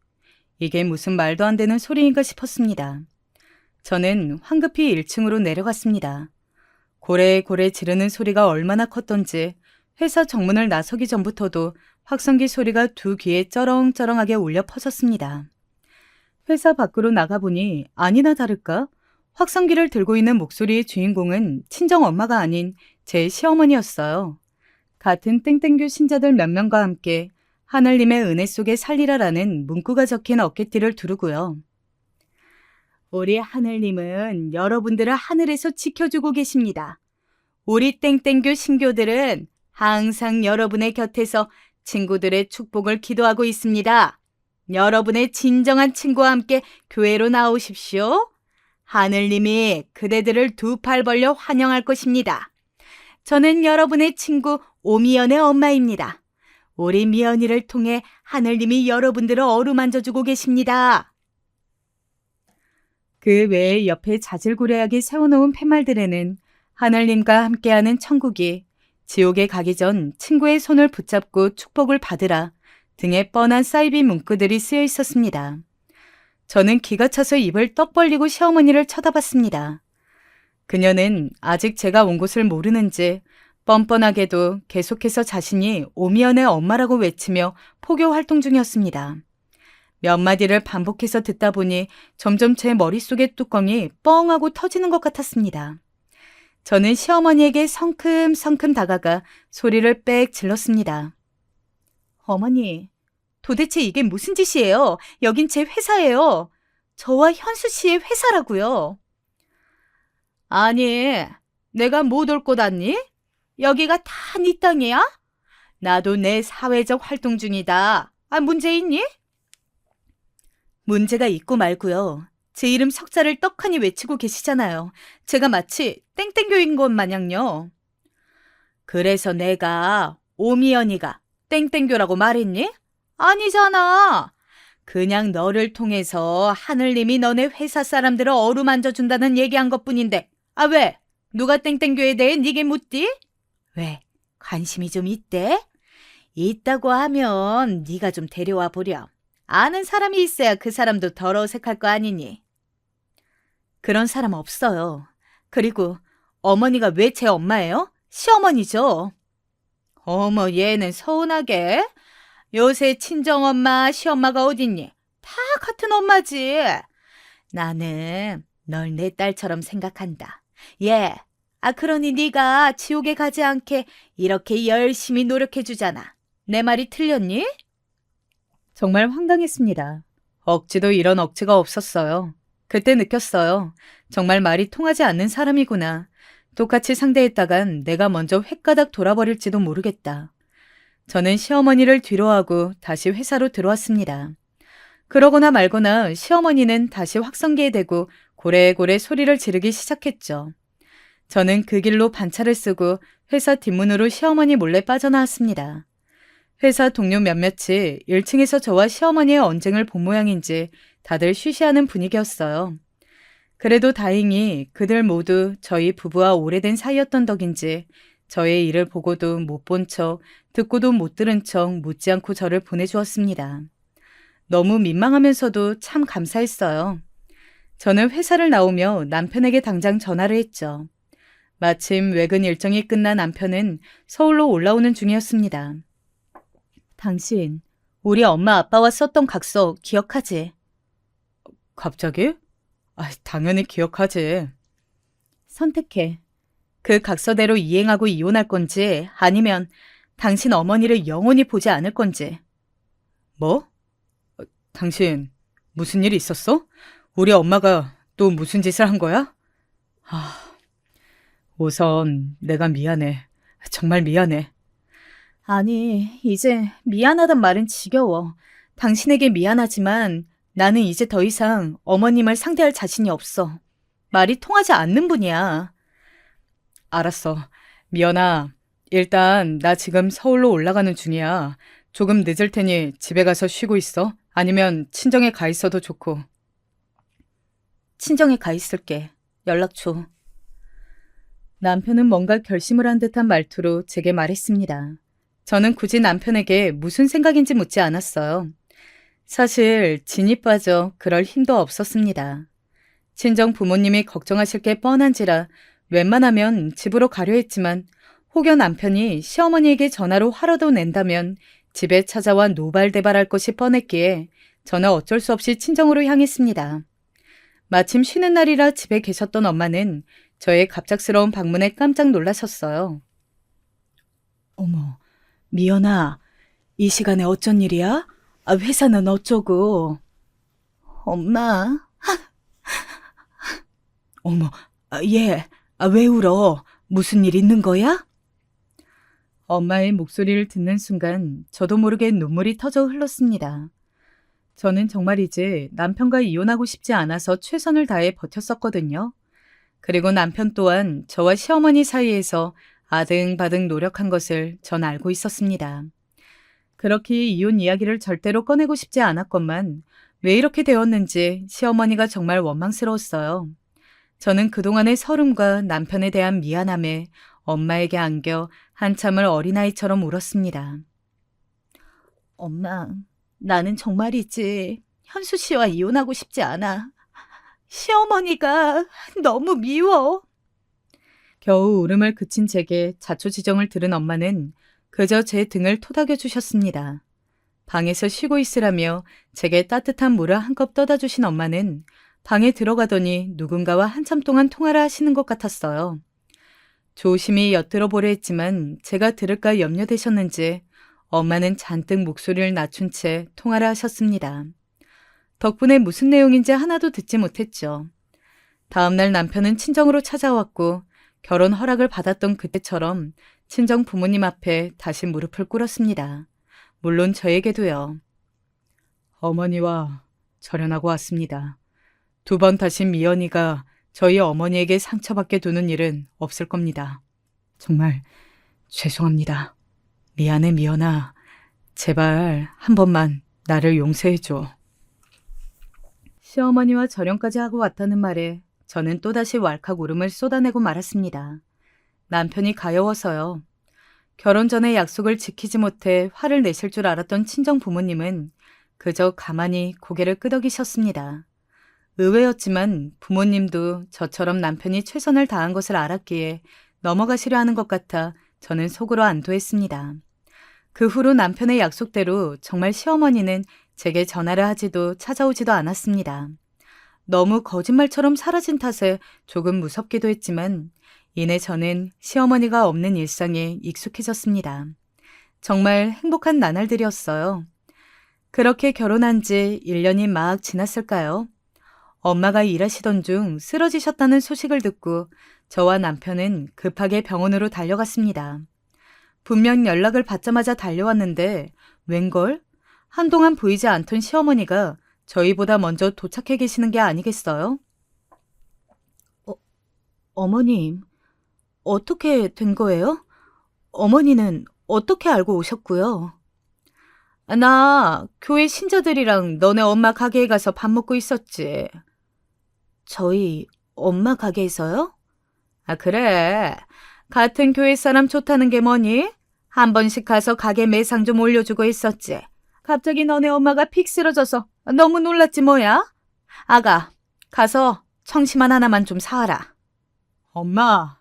이게 무슨 말도 안 되는 소리인가 싶었습니다. 저는 황급히 1층으로 내려갔습니다. 고래고래 지르는 소리가 얼마나 컸던지 회사 정문을 나서기 전부터도 확성기 소리가 두 귀에 쩌렁쩌렁하게 울려 퍼졌습니다. 회사 밖으로 나가보니 아니나 다를까 확성기를 들고 있는 목소리의 주인공은 친정 엄마가 아닌 제 시어머니였어요. 같은 땡땡교 신자들 몇 명과 함께 하늘님의 은혜 속에 살리라라는 문구가 적힌 어깨띠를 두르고요. 우리 하늘님은 여러분들을 하늘에서 지켜주고 계십니다. 우리 땡땡교 신교들은 항상 여러분의 곁에서 친구들의 축복을 기도하고 있습니다. 여러분의 진정한 친구와 함께 교회로 나오십시오. 하늘님이 그대들을 두 팔 벌려 환영할 것입니다. 저는 여러분의 친구 오미연의 엄마입니다. 우리 미연이를 통해 하늘님이 여러분들을 어루만져주고 계십니다. 그 외에 옆에 자질구레하게 세워놓은 팻말들에는 하늘님과 함께하는 천국이 지옥에 가기 전 친구의 손을 붙잡고 축복을 받으라 등의 뻔한 사이비 문구들이 쓰여 있었습니다. 저는 기가 차서 입을 떡 벌리고 시어머니를 쳐다봤습니다. 그녀는 아직 제가 온 곳을 모르는지 뻔뻔하게도 계속해서 자신이 오미연의 엄마라고 외치며 포교 활동 중이었습니다. 몇 마디를 반복해서 듣다 보니 점점 제 머릿속의 뚜껑이 뻥 하고 터지는 것 같았습니다. 저는 시어머니에게 성큼성큼 다가가 소리를 빽 질렀습니다. 어머니, 도대체 이게 무슨 짓이에요? 여긴 제 회사예요. 저와 현수 씨의 회사라고요. 아니, 내가 못 올 곳 아니? 여기가 다 네 땅이야? 나도 내 사회적 활동 중이다. 문제 있니? 문제가 있고 말고요. 제 이름 석자를 떡하니 외치고 계시잖아요. 제가 마치 땡땡교인 것 마냥요. 그래서 내가 오미연이가 땡땡교라고 말했니? 아니잖아. 그냥 너를 통해서 하늘님이 너네 회사 사람들을 어루만져준다는 얘기한 것뿐인데 왜? 누가 땡땡교에 대해 네게 묻디? 왜? 관심이 좀 있대? 있다고 하면 네가 좀 데려와 보렴. 아는 사람이 있어야 그 사람도 덜 어색할 거 아니니. 그런 사람 없어요. 그리고 어머니가 왜 제 엄마예요? 시어머니죠. 어머, 얘는 서운하게. 요새 친정엄마, 시엄마가 어딨니? 다 같은 엄마지. 나는 널 내 딸처럼 생각한다. 그러니 네가 지옥에 가지 않게 이렇게 열심히 노력해주잖아. 내 말이 틀렸니? 정말 황당했습니다. 억지도 이런 억지가 없었어요. 그때 느꼈어요. 정말 말이 통하지 않는 사람이구나. 똑같이 상대했다간 내가 먼저 횟가닥 돌아버릴지도 모르겠다. 저는 시어머니를 뒤로하고 다시 회사로 들어왔습니다. 그러거나 말거나 시어머니는 다시 확성기에 대고 고래고래 소리를 지르기 시작했죠. 저는 그 길로 반차를 쓰고 회사 뒷문으로 시어머니 몰래 빠져나왔습니다. 회사 동료 몇몇이 1층에서 저와 시어머니의 언쟁을 본 모양인지 다들 쉬쉬하는 분위기였어요. 그래도 다행히 그들 모두 저희 부부와 오래된 사이였던 덕인지 저의 일을 보고도 못 본 척, 듣고도 못 들은 척 묻지 않고 저를 보내주었습니다. 너무 민망하면서도 참 감사했어요. 저는 회사를 나오며 남편에게 당장 전화를 했죠. 마침 외근 일정이 끝난 남편은 서울로 올라오는 중이었습니다. 당신, 우리 엄마 아빠와 썼던 각서 기억하지? 갑자기? 당연히 기억하지. 선택해. 그 각서대로 이행하고 이혼할 건지 아니면 당신 어머니를 영원히 보지 않을 건지. 뭐? 당신 무슨 일이 있었어? 우리 엄마가 또 무슨 짓을 한 거야? 우선 내가 미안해. 정말 미안해. 아니, 이제 미안하단 말은 지겨워. 당신에게 미안하지만 나는 이제 더 이상 어머님을 상대할 자신이 없어. 말이 통하지 않는 분이야. 알았어. 미연아, 일단 나 지금 서울로 올라가는 중이야. 조금 늦을 테니 집에 가서 쉬고 있어. 아니면 친정에 가 있어도 좋고. 친정에 가 있을게. 연락 줘. 남편은 뭔가 결심을 한 듯한 말투로 제게 말했습니다. 저는 굳이 남편에게 무슨 생각인지 묻지 않았어요. 사실 진이 빠져 그럴 힘도 없었습니다. 친정 부모님이 걱정하실 게 뻔한지라 웬만하면 집으로 가려 했지만 혹여 남편이 시어머니에게 전화로 화라도 낸다면 집에 찾아와 노발대발할 것이 뻔했기에 저는 어쩔 수 없이 친정으로 향했습니다. 마침 쉬는 날이라 집에 계셨던 엄마는 저의 갑작스러운 방문에 깜짝 놀라셨어요. 어머, 미연아, 이 시간에 어쩐 일이야? 회사는 어쩌고? 엄마. 어머, 얘, 왜 울어? 무슨 일 있는 거야? 엄마의 목소리를 듣는 순간 저도 모르게 눈물이 터져 흘렀습니다. 저는 정말 이제 남편과 이혼하고 싶지 않아서 최선을 다해 버텼었거든요. 그리고 남편 또한 저와 시어머니 사이에서 아등바등 노력한 것을 전 알고 있었습니다. 그렇게 이혼 이야기를 절대로 꺼내고 싶지 않았건만 왜 이렇게 되었는지 시어머니가 정말 원망스러웠어요. 저는 그동안의 서름과 남편에 대한 미안함에 엄마에게 안겨 한참을 어린아이처럼 울었습니다. 엄마, 나는 정말이지 현수 씨와 이혼하고 싶지 않아. 시어머니가 너무 미워. 겨우 울음을 그친 제게 자초지정을 들은 엄마는 그저 제 등을 토닥여 주셨습니다. 방에서 쉬고 있으라며 제게 따뜻한 물을 한 컵 떠다 주신 엄마는 방에 들어가더니 누군가와 한참 동안 통화를 하시는 것 같았어요. 조심히 엿들어 보려 했지만 제가 들을까 염려되셨는지 엄마는 잔뜩 목소리를 낮춘 채 통화를 하셨습니다. 덕분에 무슨 내용인지 하나도 듣지 못했죠. 다음날 남편은 친정으로 찾아왔고 결혼 허락을 받았던 그때처럼 친정 부모님 앞에 다시 무릎을 꿇었습니다. 물론 저에게도요. 어머니와 절연하고 왔습니다. 2번 다시 미연이가 저희 어머니에게 상처받게 두는 일은 없을 겁니다. 정말 죄송합니다. 미안해 미연아. 제발 한 번만 나를 용서해줘. 시어머니와 절연까지 하고 왔다는 말에 저는 또다시 왈칵 울음을 쏟아내고 말았습니다. 남편이 가여워서요. 결혼 전에 약속을 지키지 못해 화를 내실 줄 알았던 친정 부모님은 그저 가만히 고개를 끄덕이셨습니다. 의외였지만 부모님도 저처럼 남편이 최선을 다한 것을 알았기에 넘어가시려 하는 것 같아 저는 속으로 안도했습니다. 그 후로 남편의 약속대로 정말 시어머니는 제게 전화를 하지도 찾아오지도 않았습니다. 너무 거짓말처럼 사라진 탓에 조금 무섭기도 했지만 이내 저는 시어머니가 없는 일상에 익숙해졌습니다. 정말 행복한 나날들이었어요. 그렇게 결혼한 지 1년이 막 지났을까요? 엄마가 일하시던 중 쓰러지셨다는 소식을 듣고 저와 남편은 급하게 병원으로 달려갔습니다. 분명 연락을 받자마자 달려왔는데 웬걸? 한동안 보이지 않던 시어머니가 저희보다 먼저 도착해 계시는 게 아니겠어요? 어머님, 어떻게 된 거예요? 어머니는 어떻게 알고 오셨고요? 나 교회 신자들이랑 너네 엄마 가게에 가서 밥 먹고 있었지. 저희 엄마 가게에서요? 그래. 같은 교회 사람 좋다는 게 뭐니? 한 번씩 가서 가게 매상 좀 올려주고 있었지. 갑자기 너네 엄마가 픽 쓰러져서 너무 놀랐지 뭐야? 아가, 가서 청심환 하나만 좀 사와라. 엄마.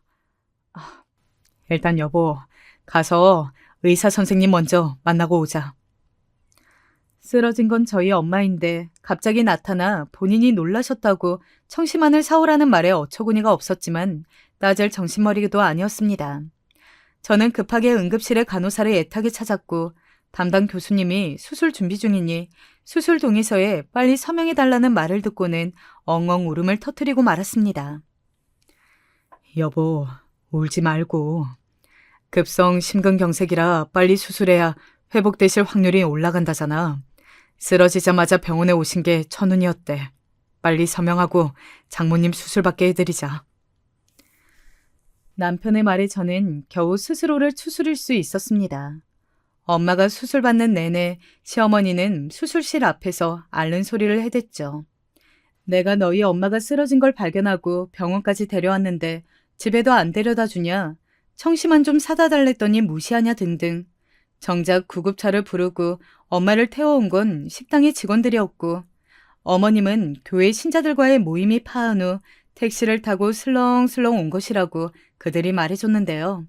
일단 여보, 가서 의사 선생님 먼저 만나고 오자. 쓰러진 건 저희 엄마인데 갑자기 나타나 본인이 놀라셨다고 청심환을 사오라는 말에 어처구니가 없었지만 따질 정신머리도 아니었습니다. 저는 급하게 응급실의 간호사를 애타게 찾았고 담당 교수님이 수술 준비 중이니 수술 동의서에 빨리 서명해달라는 말을 듣고는 엉엉 울음을 터뜨리고 말았습니다. 여보, 울지 말고. 급성 심근경색이라 빨리 수술해야 회복되실 확률이 올라간다잖아. 쓰러지자마자 병원에 오신 게 천운이었대. 빨리 서명하고 장모님 수술받게 해드리자. 남편의 말에 저는 겨우 스스로를 추스릴 수 있었습니다. 엄마가 수술받는 내내 시어머니는 수술실 앞에서 앓는 소리를 해댔죠. 내가 너희 엄마가 쓰러진 걸 발견하고 병원까지 데려왔는데 집에도 안 데려다 주냐? 청심환 좀 사다 달랬더니 무시하냐 등등. 정작 구급차를 부르고 엄마를 태워온 건 식당의 직원들이었고 어머님은 교회 신자들과의 모임이 파한 후 택시를 타고 슬렁슬렁 온 것이라고 그들이 말해줬는데요.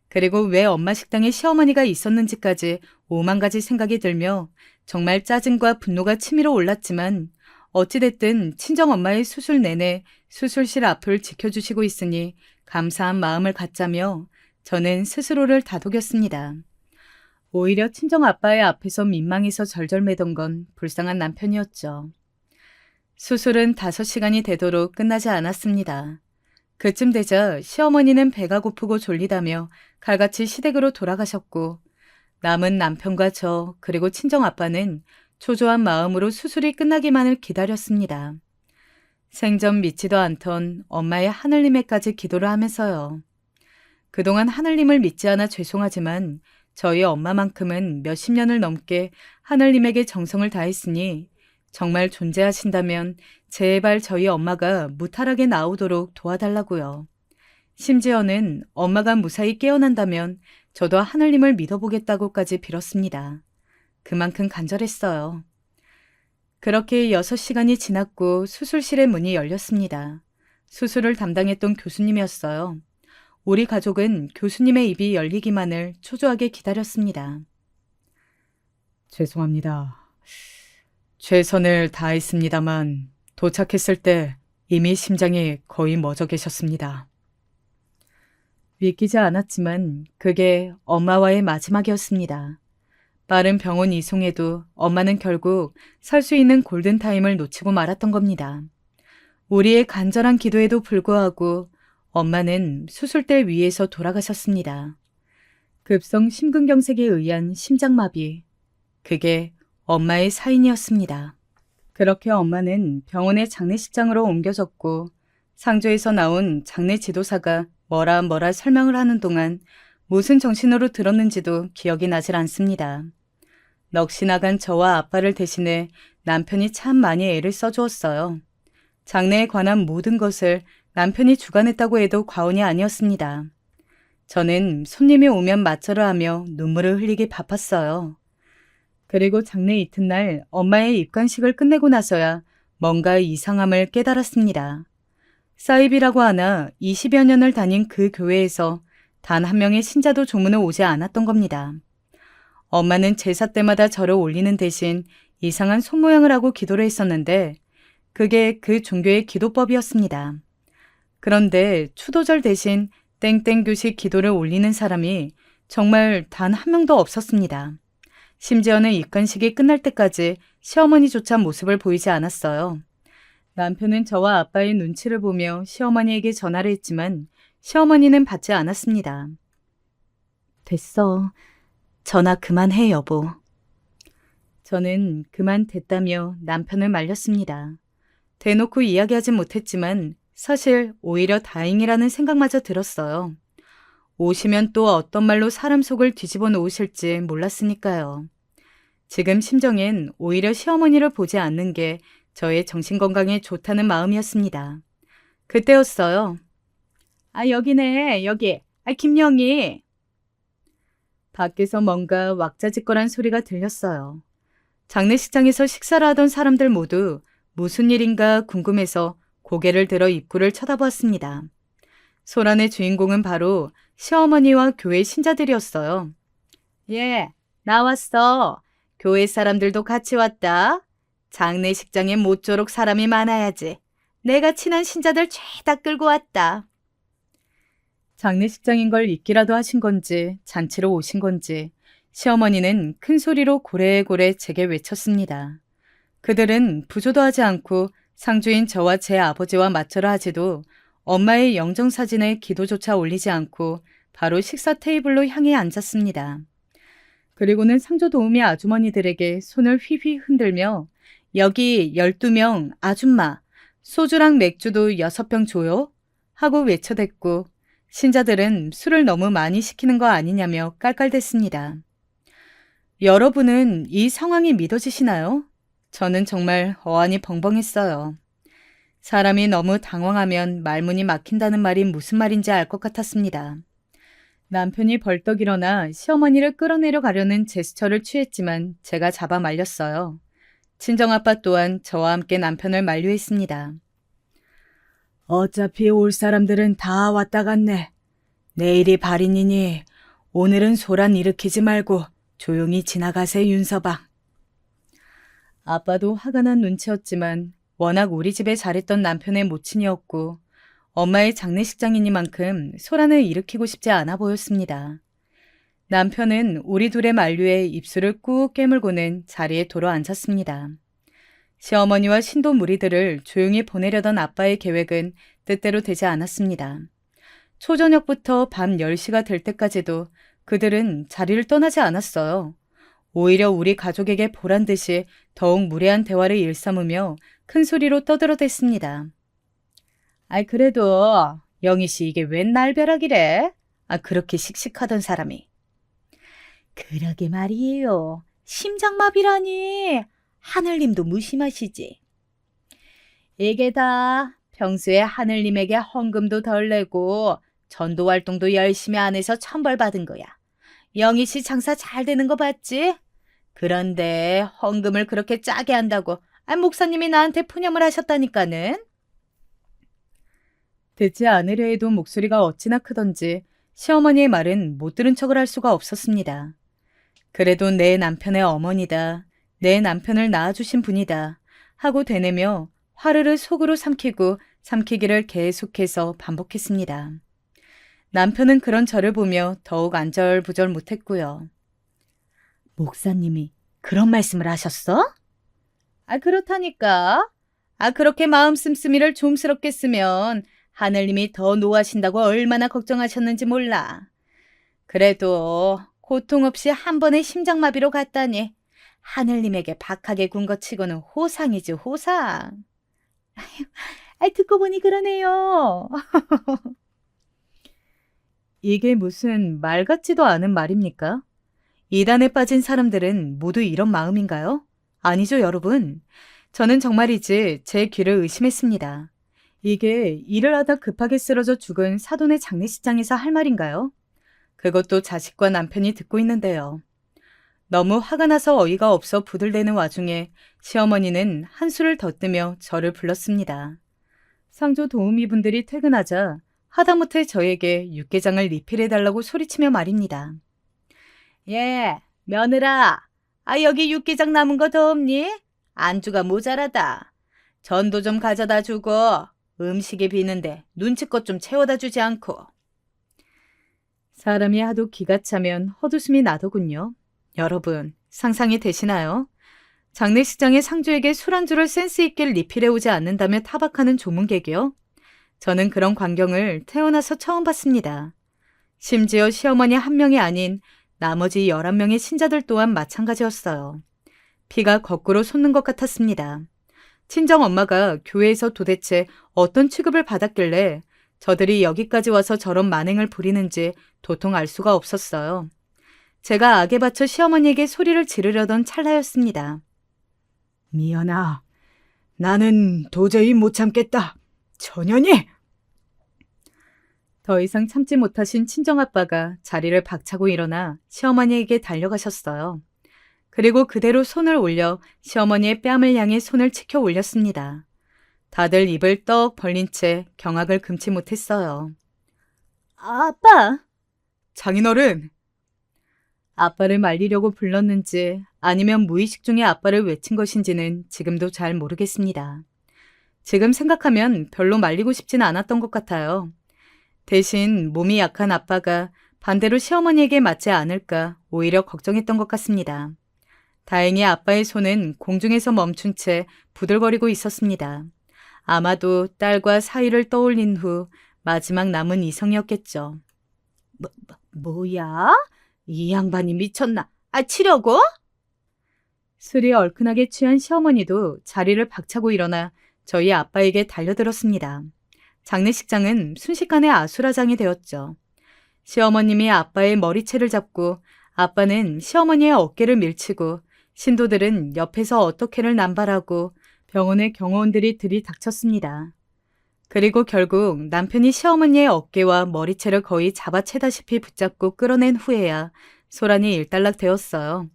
그리고 왜 엄마 식당에 시어머니가 있었는지까지 오만 가지 생각이 들며 정말 짜증과 분노가 치밀어 올랐지만 어찌됐든 친정엄마의 수술 내내 수술실 앞을 지켜주시고 있으니 감사한 마음을 갖자며 저는 스스로를 다독였습니다. 오히려 친정아빠의 앞에서 민망해서 절절매던 건 불쌍한 남편이었죠. 수술은 5시간이 되도록 끝나지 않았습니다. 그쯤 되자 시어머니는 배가 고프고 졸리다며 칼같이 시댁으로 돌아가셨고 남은 남편과 저 그리고 친정아빠는 초조한 마음으로 수술이 끝나기만을 기다렸습니다. 생전 믿지도 않던 엄마의 하늘님에까지 기도를 하면서요. 그동안 하늘님을 믿지 않아 죄송하지만 저희 엄마만큼은 몇십 년을 넘게 하늘님에게 정성을 다했으니 정말 존재하신다면 제발 저희 엄마가 무탈하게 나오도록 도와달라고요. 심지어는 엄마가 무사히 깨어난다면 저도 하늘님을 믿어보겠다고까지 빌었습니다. 그만큼 간절했어요. 그렇게 6시간이 지났고 수술실의 문이 열렸습니다. 수술을 담당했던 교수님이었어요. 우리 가족은 교수님의 입이 열리기만을 초조하게 기다렸습니다. 죄송합니다. 최선을 다했습니다만 도착했을 때 이미 심장이 거의 멎어 계셨습니다. 믿기지 않았지만 그게 엄마와의 마지막이었습니다. 빠른 병원 이송에도 엄마는 결국 살 수 있는 골든타임을 놓치고 말았던 겁니다. 우리의 간절한 기도에도 불구하고 엄마는 수술대 위에서 돌아가셨습니다. 급성 심근경색에 의한 심장마비. 그게 엄마의 사인이었습니다. 그렇게 엄마는 병원의 장례식장으로 옮겨졌고 상조에서 나온 장례 지도사가 뭐라 설명을 하는 동안 무슨 정신으로 들었는지도 기억이 나질 않습니다. 넋이 나간 저와 아빠를 대신해 남편이 참 많이 애를 써주었어요. 장례에 관한 모든 것을 남편이 주관했다고 해도 과언이 아니었습니다. 저는 손님이 오면 맞절을 하며 눈물을 흘리기 바빴어요. 그리고 장례 이튿날 엄마의 입관식을 끝내고 나서야 뭔가 이상함을 깨달았습니다. 사입이라고 하나 20여 년을 다닌 그 교회에서 단 한 명의 신자도 조문을 오지 않았던 겁니다. 엄마는 제사 때마다 절을 올리는 대신 이상한 손모양을 하고 기도를 했었는데 그게 그 종교의 기도법이었습니다. 그런데 추도절 대신 땡땡교식 기도를 올리는 사람이 정말 단 한 명도 없었습니다. 심지어는 입관식이 끝날 때까지 시어머니조차 모습을 보이지 않았어요. 남편은 저와 아빠의 눈치를 보며 시어머니에게 전화를 했지만 시어머니는 받지 않았습니다. 됐어. 전화 그만해, 여보. 저는 그만 됐다며 남편을 말렸습니다. 대놓고 이야기하진 못했지만 사실 오히려 다행이라는 생각마저 들었어요. 오시면 또 어떤 말로 사람 속을 뒤집어 놓으실지 몰랐으니까요. 지금 심정엔 오히려 시어머니를 보지 않는 게 저의 정신건강에 좋다는 마음이었습니다. 그때였어요. 아, 여기네, 여기. 아, 김영희. 밖에서 뭔가 왁자지껄한 소리가 들렸어요. 장례식장에서 식사를 하던 사람들 모두 무슨 일인가 궁금해서 고개를 들어 입구를 쳐다보았습니다. 소란의 주인공은 바로 시어머니와 교회 신자들이었어요. 예, 나왔어. 교회 사람들도 같이 왔다. 장례식장에 모쪼록 사람이 많아야지. 내가 친한 신자들 죄다 끌고 왔다. 장례식장인 걸 잊기라도 하신 건지 잔치로 오신 건지 시어머니는 큰 소리로 고래고래 제게 외쳤습니다. 그들은 부조도 하지 않고 상주인 저와 제 아버지와 맞춰라 하지도 엄마의 영정사진에 기도조차 올리지 않고 바로 식사 테이블로 향해 앉았습니다. 그리고는 상조 도우미 아주머니들에게 손을 휘휘 흔들며 여기 12명 아줌마, 소주랑 맥주도 6병 줘요? 하고 외쳐댔고 신자들은 술을 너무 많이 시키는 거 아니냐며 깔깔댔습니다. 여러분은 이 상황이 믿어지시나요? 저는 정말 어안이 벙벙했어요. 사람이 너무 당황하면 말문이 막힌다는 말이 무슨 말인지 알 것 같았습니다. 남편이 벌떡 일어나 시어머니를 끌어내려 가려는 제스처를 취했지만 제가 잡아 말렸어요. 친정아빠 또한 저와 함께 남편을 만류했습니다. 어차피 올 사람들은 다 왔다 갔네. 내일이 발인이니 오늘은 소란 일으키지 말고 조용히 지나가세, 윤서방. 아빠도 화가 난 눈치였지만 워낙 우리 집에 잘했던 남편의 모친이었고 엄마의 장례식장이니만큼 소란을 일으키고 싶지 않아 보였습니다. 남편은 우리 둘의 만류에 입술을 꾹 깨물고는 자리에 도로 앉았습니다. 시어머니와 신도 무리들을 조용히 보내려던 아빠의 계획은 뜻대로 되지 않았습니다. 초저녁부터 밤 10시가 될 때까지도 그들은 자리를 떠나지 않았어요. 오히려 우리 가족에게 보란 듯이 더욱 무례한 대화를 일삼으며 큰 소리로 떠들어댔습니다. 그래도 영희 씨 이게 웬 날벼락이래? 그렇게 씩씩하던 사람이. 그러게 말이에요. 심장마비라니. 하늘님도 무심하시지. 이게 다 평소에 하늘님에게 헌금도 덜 내고 전도 활동도 열심히 안 해서 천벌받은 거야. 영희 씨 장사 잘 되는 거 봤지? 그런데 헌금을 그렇게 짜게 한다고 목사님이 나한테 푸념을 하셨다니까는. 듣지 않으려 해도 목소리가 어찌나 크던지 시어머니의 말은 못 들은 척을 할 수가 없었습니다. 그래도 내 남편의 어머니다, 내 남편을 낳아주신 분이다 하고 되뇌며 화르르 속으로 삼키기를 계속해서 반복했습니다. 남편은 그런 저를 보며 더욱 안절부절 못했고요. 목사님이 그런 말씀을 하셨어? 그렇다니까. 그렇게 마음 씀씀이를 좀스럽게 쓰면 하늘님이 더 노하신다고 얼마나 걱정하셨는지 몰라. 그래도 고통 없이 한 번에 심장마비로 갔다니 하늘님에게 박하게 군 것 치고는 호상이지, 호상. 듣고 보니 그러네요. 이게 무슨 말 같지도 않은 말입니까? 이단에 빠진 사람들은 모두 이런 마음인가요? 아니죠, 여러분. 저는 정말이지 제 귀를 의심했습니다. 이게 일을 하다 급하게 쓰러져 죽은 사돈의 장례식장에서 할 말인가요? 그것도 자식과 남편이 듣고 있는데요. 너무 화가 나서 어이가 없어 부들대는 와중에 시어머니는 한술을 더 뜨며 저를 불렀습니다. 상조 도우미분들이 퇴근하자 하다못해 저에게 육개장을 리필해달라고 소리치며 말입니다. 예, 며느라. 여기 육개장 남은 거 더 없니? 안주가 모자라다. 전도 좀 가져다 주고 음식이 비는데 눈치껏 좀 채워다 주지 않고. 사람이 하도 기가 차면 헛웃음이 나더군요. 여러분, 상상이 되시나요? 장례식장의 상주에게 술안주를 센스 있게 리필해오지 않는다며 타박하는 조문객이요? 저는 그런 광경을 태어나서 처음 봤습니다. 심지어 시어머니 한 명이 아닌 나머지 11명의 신자들 또한 마찬가지였어요. 피가 거꾸로 솟는 것 같았습니다. 친정엄마가 교회에서 도대체 어떤 취급을 받았길래 저들이 여기까지 와서 저런 만행을 부리는지 도통 알 수가 없었어요. 제가 악에 받쳐 시어머니에게 소리를 지르려던 찰나였습니다. 미연아, 나는 도저히 못 참겠다. 전현이! 더 이상 참지 못하신 친정아빠가 자리를 박차고 일어나 시어머니에게 달려가셨어요. 그리고 그대로 손을 올려 시어머니의 뺨을 향해 손을 치켜 올렸습니다. 다들 입을 떡 벌린 채 경악을 금치 못했어요. 아빠! 장인어른! 아빠를 말리려고 불렀는지 아니면 무의식 중에 아빠를 외친 것인지는 지금도 잘 모르겠습니다. 지금 생각하면 별로 말리고 싶지는 않았던 것 같아요. 대신 몸이 약한 아빠가 반대로 시어머니에게 맞지 않을까 오히려 걱정했던 것 같습니다. 다행히 아빠의 손은 공중에서 멈춘 채 부들거리고 있었습니다. 아마도 딸과 사이를 떠올린 후 마지막 남은 이성이었겠죠. 뭐야? 이 양반이 미쳤나? 치려고? 술이 얼큰하게 취한 시어머니도 자리를 박차고 일어나 저희 아빠에게 달려들었습니다. 장례식장은 순식간에 아수라장이 되었죠. 시어머님이 아빠의 머리채를 잡고 아빠는 시어머니의 어깨를 밀치고 신도들은 옆에서 어떻게를 남발하고 병원의 경호원들이 들이닥쳤습니다. 그리고 결국 남편이 시어머니의 어깨와 머리채를 거의 잡아채다시피 붙잡고 끌어낸 후에야 소란이 일단락되었어요.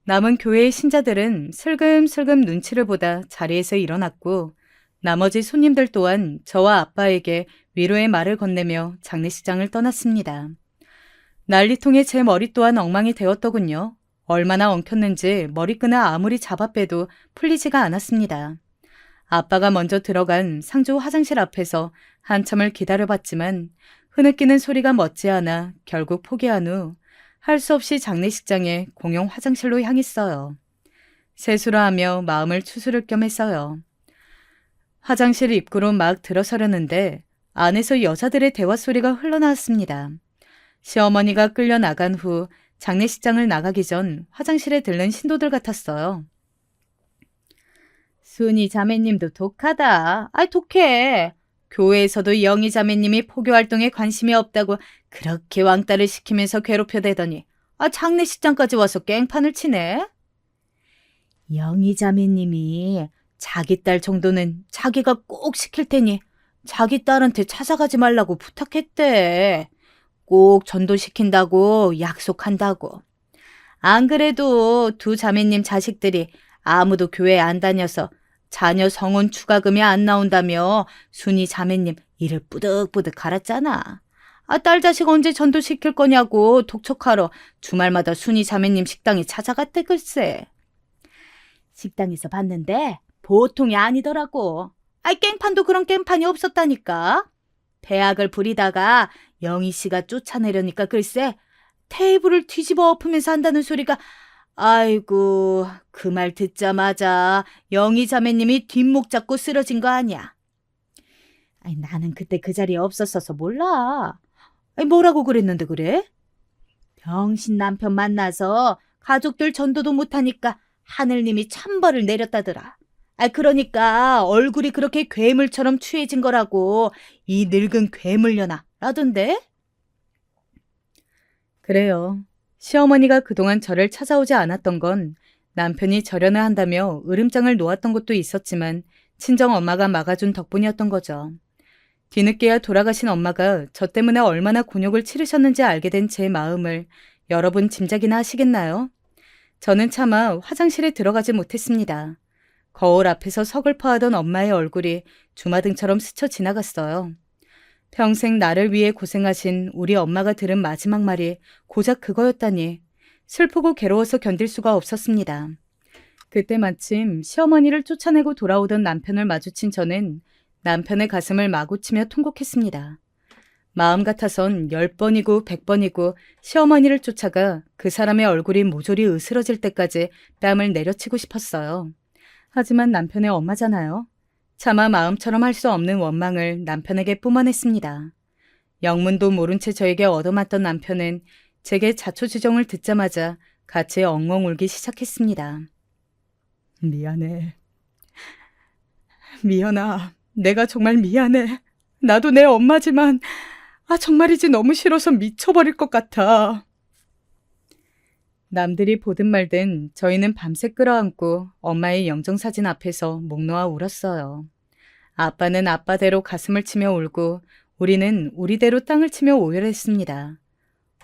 남은 교회의 신자들은 슬금슬금 눈치를 보다 자리에서 일어났고 나머지 손님들 또한 저와 아빠에게 위로의 말을 건네며 장례식장을 떠났습니다. 난리통에 제 머리 또한 엉망이 되었더군요. 얼마나 엉켰는지 머리끈을 아무리 잡아 빼도 풀리지가 않았습니다. 아빠가 먼저 들어간 상주 화장실 앞에서 한참을 기다려봤지만 흐느끼는 소리가 멎지않아 결국 포기한 후 할 수 없이 장례식장에 공용 화장실로 향했어요. 세수를 하며 마음을 추스를 겸 했어요. 화장실 입구로 막 들어서려는데 안에서 여자들의 대화 소리가 흘러나왔습니다. 시어머니가 끌려 나간 후 장례식장을 나가기 전 화장실에 들른 신도들 같았어요. 순이 자매님도 독하다. 아이, 독해. 교회에서도 영희 자매님이 포교 활동에 관심이 없다고 그렇게 왕따를 시키면서 괴롭혀대더니 장례식장까지 와서 깽판을 치네. 영희 자매님이 자기 딸 정도는 자기가 꼭 시킬 테니 자기 딸한테 찾아가지 말라고 부탁했대. 꼭 전도시킨다고 약속한다고. 안 그래도 두 자매님 자식들이 아무도 교회 안 다녀서 자녀 성혼 추가금이 안 나온다며 순이 자매님 이를 뿌득뿌득 갈았잖아. 딸 자식 언제 전도시킬 거냐고 독촉하러 주말마다 순이 자매님 식당에 찾아갔대 글쎄. 식당에서 봤는데 보통이 아니더라고. 깽판도 그런 깽판이 없었다니까. 배악을 부리다가 영희 씨가 쫓아내려니까 글쎄 테이블을 뒤집어 엎으면서 한다는 소리가 아이고 그 말 듣자마자 영희 자매님이 뒷목 잡고 쓰러진 거 아니야. 나는 그때 그 자리에 없었어서 몰라. 뭐라고 그랬는데 그래? 병신 남편 만나서 가족들 전도도 못하니까 하늘님이 천벌을 내렸다더라. 그러니까 얼굴이 그렇게 괴물처럼 취해진 거라고 이 늙은 괴물려나 라던데? 그래요. 시어머니가 그동안 저를 찾아오지 않았던 건 남편이 절연을 한다며 으름장을 놓았던 것도 있었지만 친정엄마가 막아준 덕분이었던 거죠. 뒤늦게야 돌아가신 엄마가 저 때문에 얼마나 곤욕을 치르셨는지 알게 된 제 마음을 여러분 짐작이나 하시겠나요? 저는 차마 화장실에 들어가지 못했습니다. 거울 앞에서 서글퍼하던 엄마의 얼굴이 주마등처럼 스쳐 지나갔어요. 평생 나를 위해 고생하신 우리 엄마가 들은 마지막 말이 고작 그거였다니 슬프고 괴로워서 견딜 수가 없었습니다. 그때 마침 시어머니를 쫓아내고 돌아오던 남편을 마주친 저는 남편의 가슴을 마구 치며 통곡했습니다. 마음 같아선 10번이고 100번이고 시어머니를 쫓아가 그 사람의 얼굴이 모조리 으스러질 때까지 뺨을 내려치고 싶었어요. 하지만 남편의 엄마잖아요. 차마 마음처럼 할 수 없는 원망을 남편에게 뿜어냈습니다. 영문도 모른 채 저에게 얻어맞던 남편은 제게 자초지종을 듣자마자 같이 엉엉 울기 시작했습니다. 미안해. 미연아, 내가 정말 미안해. 나도 내 엄마지만 정말이지 너무 싫어서 미쳐버릴 것 같아. 남들이 보든 말든 저희는 밤새 끌어안고 엄마의 영정사진 앞에서 목 놓아 울었어요. 아빠는 아빠대로 가슴을 치며 울고 우리는 우리대로 땅을 치며 오열했습니다.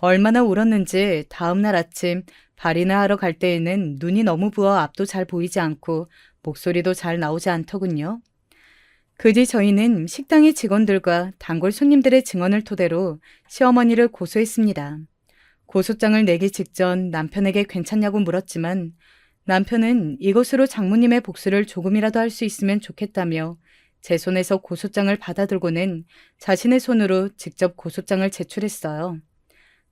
얼마나 울었는지 다음날 아침 발이나 하러 갈 때에는 눈이 너무 부어 앞도 잘 보이지 않고 목소리도 잘 나오지 않더군요. 그 뒤 저희는 식당의 직원들과 단골 손님들의 증언을 토대로 시어머니를 고소했습니다. 고소장을 내기 직전 남편에게 괜찮냐고 물었지만 남편은 이것으로 장모님의 복수를 조금이라도 할 수 있으면 좋겠다며 제 손에서 고소장을 받아들고는 자신의 손으로 직접 고소장을 제출했어요.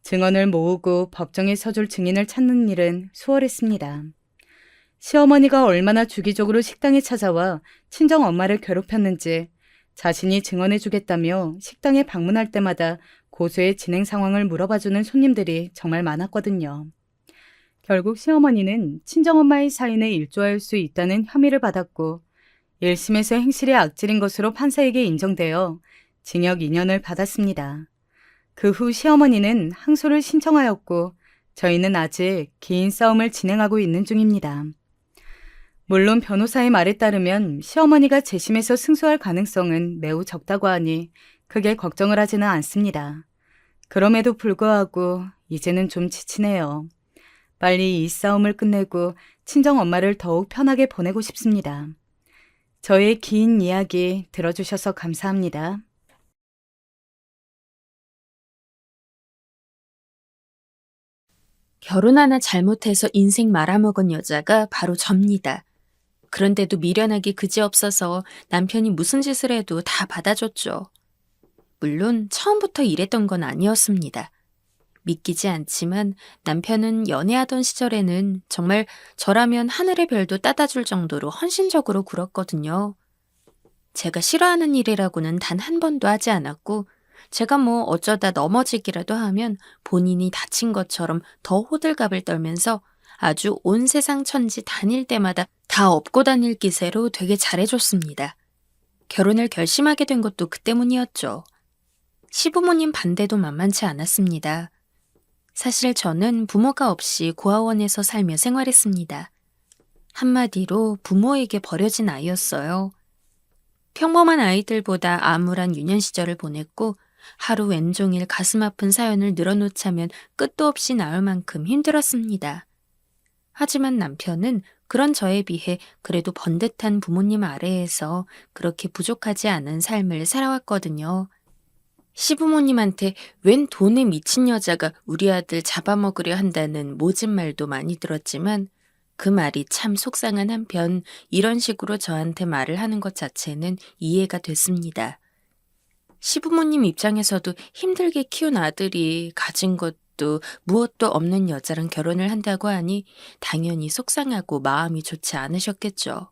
증언을 모으고 법정에 서줄 증인을 찾는 일은 수월했습니다. 시어머니가 얼마나 주기적으로 식당에 찾아와 친정엄마를 괴롭혔는지 자신이 증언해주겠다며 식당에 방문할 때마다 고소의 진행 상황을 물어봐주는 손님들이 정말 많았거든요. 결국 시어머니는 친정엄마의 사인에 일조할 수 있다는 혐의를 받았고 1심에서 행실이 악질인 것으로 판사에게 인정되어 징역 2년을 받았습니다. 그 후 시어머니는 항소를 신청하였고 저희는 아직 긴 싸움을 진행하고 있는 중입니다. 물론 변호사의 말에 따르면 시어머니가 재심에서 승소할 가능성은 매우 적다고 하니 크게 걱정을 하지는 않습니다. 그럼에도 불구하고 이제는 좀 지치네요. 빨리 이 싸움을 끝내고 친정 엄마를 더욱 편하게 보내고 싶습니다. 저의 긴 이야기 들어주셔서 감사합니다. 결혼 하나 잘못해서 인생 말아먹은 여자가 바로 접니다. 그런데도 미련하기 그지없어서 남편이 무슨 짓을 해도 다 받아줬죠. 물론 처음부터 이랬던 건 아니었습니다. 믿기지 않지만 남편은 연애하던 시절에는 정말 저라면 하늘의 별도 따다줄 정도로 헌신적으로 굴었거든요. 제가 싫어하는 일이라고는 단 한 번도 하지 않았고, 제가 뭐 어쩌다 넘어지기라도 하면 본인이 다친 것처럼 더 호들갑을 떨면서 아주 온 세상 천지 다닐 때마다 다 업고 다닐 기세로 되게 잘해줬습니다. 결혼을 결심하게 된 것도 그 때문이었죠. 시부모님 반대도 만만치 않았습니다. 사실 저는 부모가 없이 고아원에서 살며 생활했습니다. 한마디로 부모에게 버려진 아이였어요. 평범한 아이들보다 암울한 유년 시절을 보냈고 하루 왼종일 가슴 아픈 사연을 늘어놓자면 끝도 없이 나올 만큼 힘들었습니다. 하지만 남편은 그런 저에 비해 그래도 번듯한 부모님 아래에서 그렇게 부족하지 않은 삶을 살아왔거든요. 시부모님한테 웬 돈에 미친 여자가 우리 아들 잡아먹으려 한다는 모진 말도 많이 들었지만 그 말이 참 속상한 한편 이런 식으로 저한테 말을 하는 것 자체는 이해가 됐습니다. 시부모님 입장에서도 힘들게 키운 아들이 가진 것도 무엇도 없는 여자랑 결혼을 한다고 하니 당연히 속상하고 마음이 좋지 않으셨겠죠.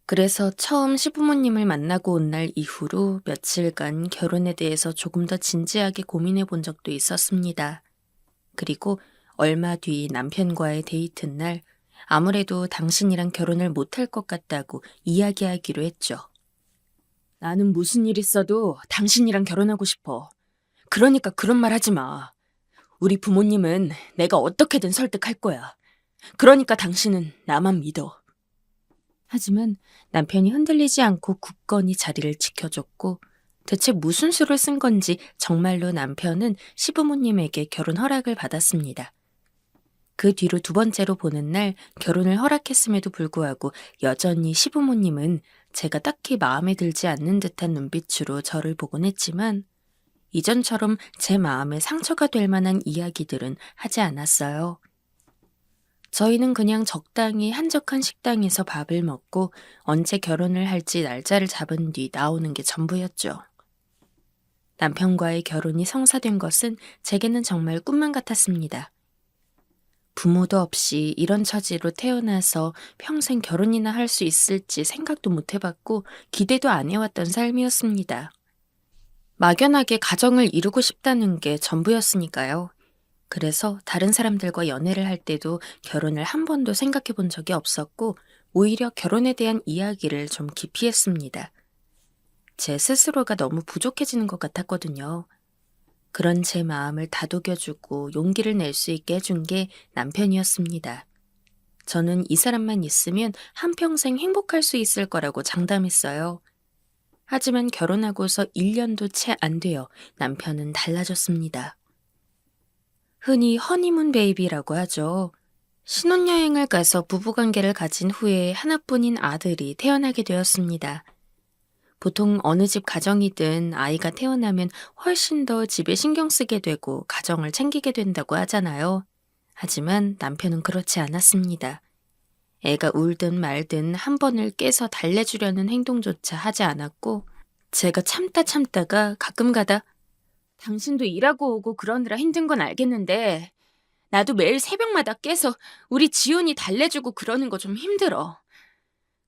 그래서 처음 시부모님을 만나고 온 날 이후로 며칠간 결혼에 대해서 조금 더 진지하게 고민해 본 적도 있었습니다. 그리고 얼마 뒤 남편과의 데이트 날 아무래도 당신이랑 결혼을 못할 것 같다고 이야기하기로 했죠. 나는 무슨 일 있어도 당신이랑 결혼하고 싶어. 그러니까 그런 말 하지 마. 우리 부모님은 내가 어떻게든 설득할 거야. 그러니까 당신은 나만 믿어. 하지만 남편이 흔들리지 않고 굳건히 자리를 지켜줬고 대체 무슨 수를 쓴 건지 정말로 남편은 시부모님에게 결혼 허락을 받았습니다. 그 뒤로 두 번째로 보는 날 결혼을 허락했음에도 불구하고 여전히 시부모님은 제가 딱히 마음에 들지 않는 듯한 눈빛으로 저를 보곤 했지만 이전처럼 제 마음에 상처가 될 만한 이야기들은 하지 않았어요. 저희는 그냥 적당히 한적한 식당에서 밥을 먹고 언제 결혼을 할지 날짜를 잡은 뒤 나오는 게 전부였죠. 남편과의 결혼이 성사된 것은 제게는 정말 꿈만 같았습니다. 부모도 없이 이런 처지로 태어나서 평생 결혼이나 할 수 있을지 생각도 못 해봤고 기대도 안 해왔던 삶이었습니다. 막연하게 가정을 이루고 싶다는 게 전부였으니까요. 그래서 다른 사람들과 연애를 할 때도 결혼을 한 번도 생각해 본 적이 없었고 오히려 결혼에 대한 이야기를 좀 기피했습니다. 제 스스로가 너무 부족해지는 것 같았거든요. 그런 제 마음을 다독여주고 용기를 낼 수 있게 해준 게 남편이었습니다. 저는 이 사람만 있으면 한평생 행복할 수 있을 거라고 장담했어요. 하지만 결혼하고서 1년도 채 안 되어 남편은 달라졌습니다. 흔히 허니문 베이비라고 하죠. 신혼여행을 가서 부부관계를 가진 후에 하나뿐인 아들이 태어나게 되었습니다. 보통 어느 집 가정이든 아이가 태어나면 훨씬 더 집에 신경 쓰게 되고 가정을 챙기게 된다고 하잖아요. 하지만 남편은 그렇지 않았습니다. 애가 울든 말든 한 번을 깨서 달래주려는 행동조차 하지 않았고 제가 참다가 가끔 가다 당신도 일하고 오고 그러느라 힘든 건 알겠는데 나도 매일 새벽마다 깨서 우리 지훈이 달래주고 그러는 거 좀 힘들어.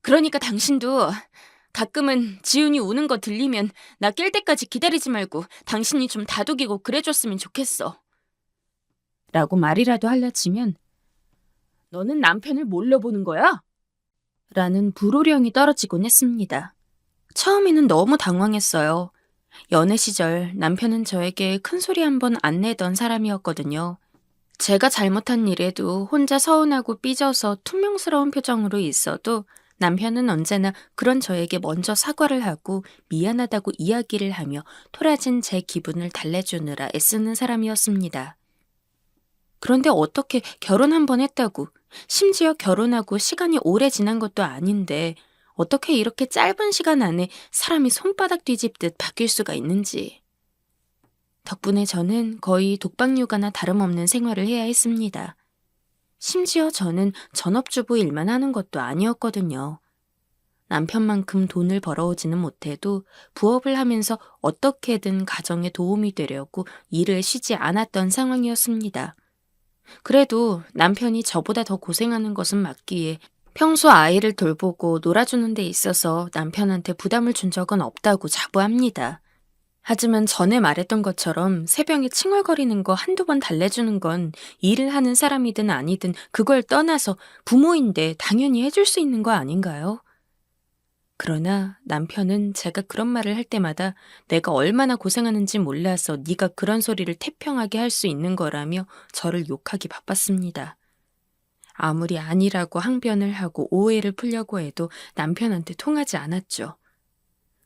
그러니까 당신도 가끔은 지훈이 우는 거 들리면 나 깰 때까지 기다리지 말고 당신이 좀 다독이고 그래줬으면 좋겠어. 라고 말이라도 하려 치면 너는 남편을 뭘로 보는 거야? 라는 불호령이 떨어지곤 했습니다. 처음에는 너무 당황했어요. 연애 시절 남편은 저에게 큰 소리 한 번 안 내던 사람이었거든요. 제가 잘못한 일에도 혼자 서운하고 삐져서 퉁명스러운 표정으로 있어도 남편은 언제나 그런 저에게 먼저 사과를 하고 미안하다고 이야기를 하며 토라진 제 기분을 달래주느라 애쓰는 사람이었습니다. 그런데 어떻게 결혼 한 번 했다고, 심지어 결혼하고 시간이 오래 지난 것도 아닌데 어떻게 이렇게 짧은 시간 안에 사람이 손바닥 뒤집듯 바뀔 수가 있는지. 덕분에 저는 거의 독박육아나 다름없는 생활을 해야 했습니다. 심지어 저는 전업주부 일만 하는 것도 아니었거든요. 남편만큼 돈을 벌어오지는 못해도 부업을 하면서 어떻게든 가정에 도움이 되려고 일을 쉬지 않았던 상황이었습니다. 그래도 남편이 저보다 더 고생하는 것은 맞기에 평소 아이를 돌보고 놀아주는 데 있어서 남편한테 부담을 준 적은 없다고 자부합니다. 하지만 전에 말했던 것처럼 새벽에 칭얼거리는 거 한두 번 달래주는 건 일을 하는 사람이든 아니든 그걸 떠나서 부모인데 당연히 해줄 수 있는 거 아닌가요? 그러나 남편은 제가 그런 말을 할 때마다 내가 얼마나 고생하는지 몰라서 네가 그런 소리를 태평하게 할 수 있는 거라며 저를 욕하기 바빴습니다. 아무리 아니라고 항변을 하고 오해를 풀려고 해도 남편한테 통하지 않았죠.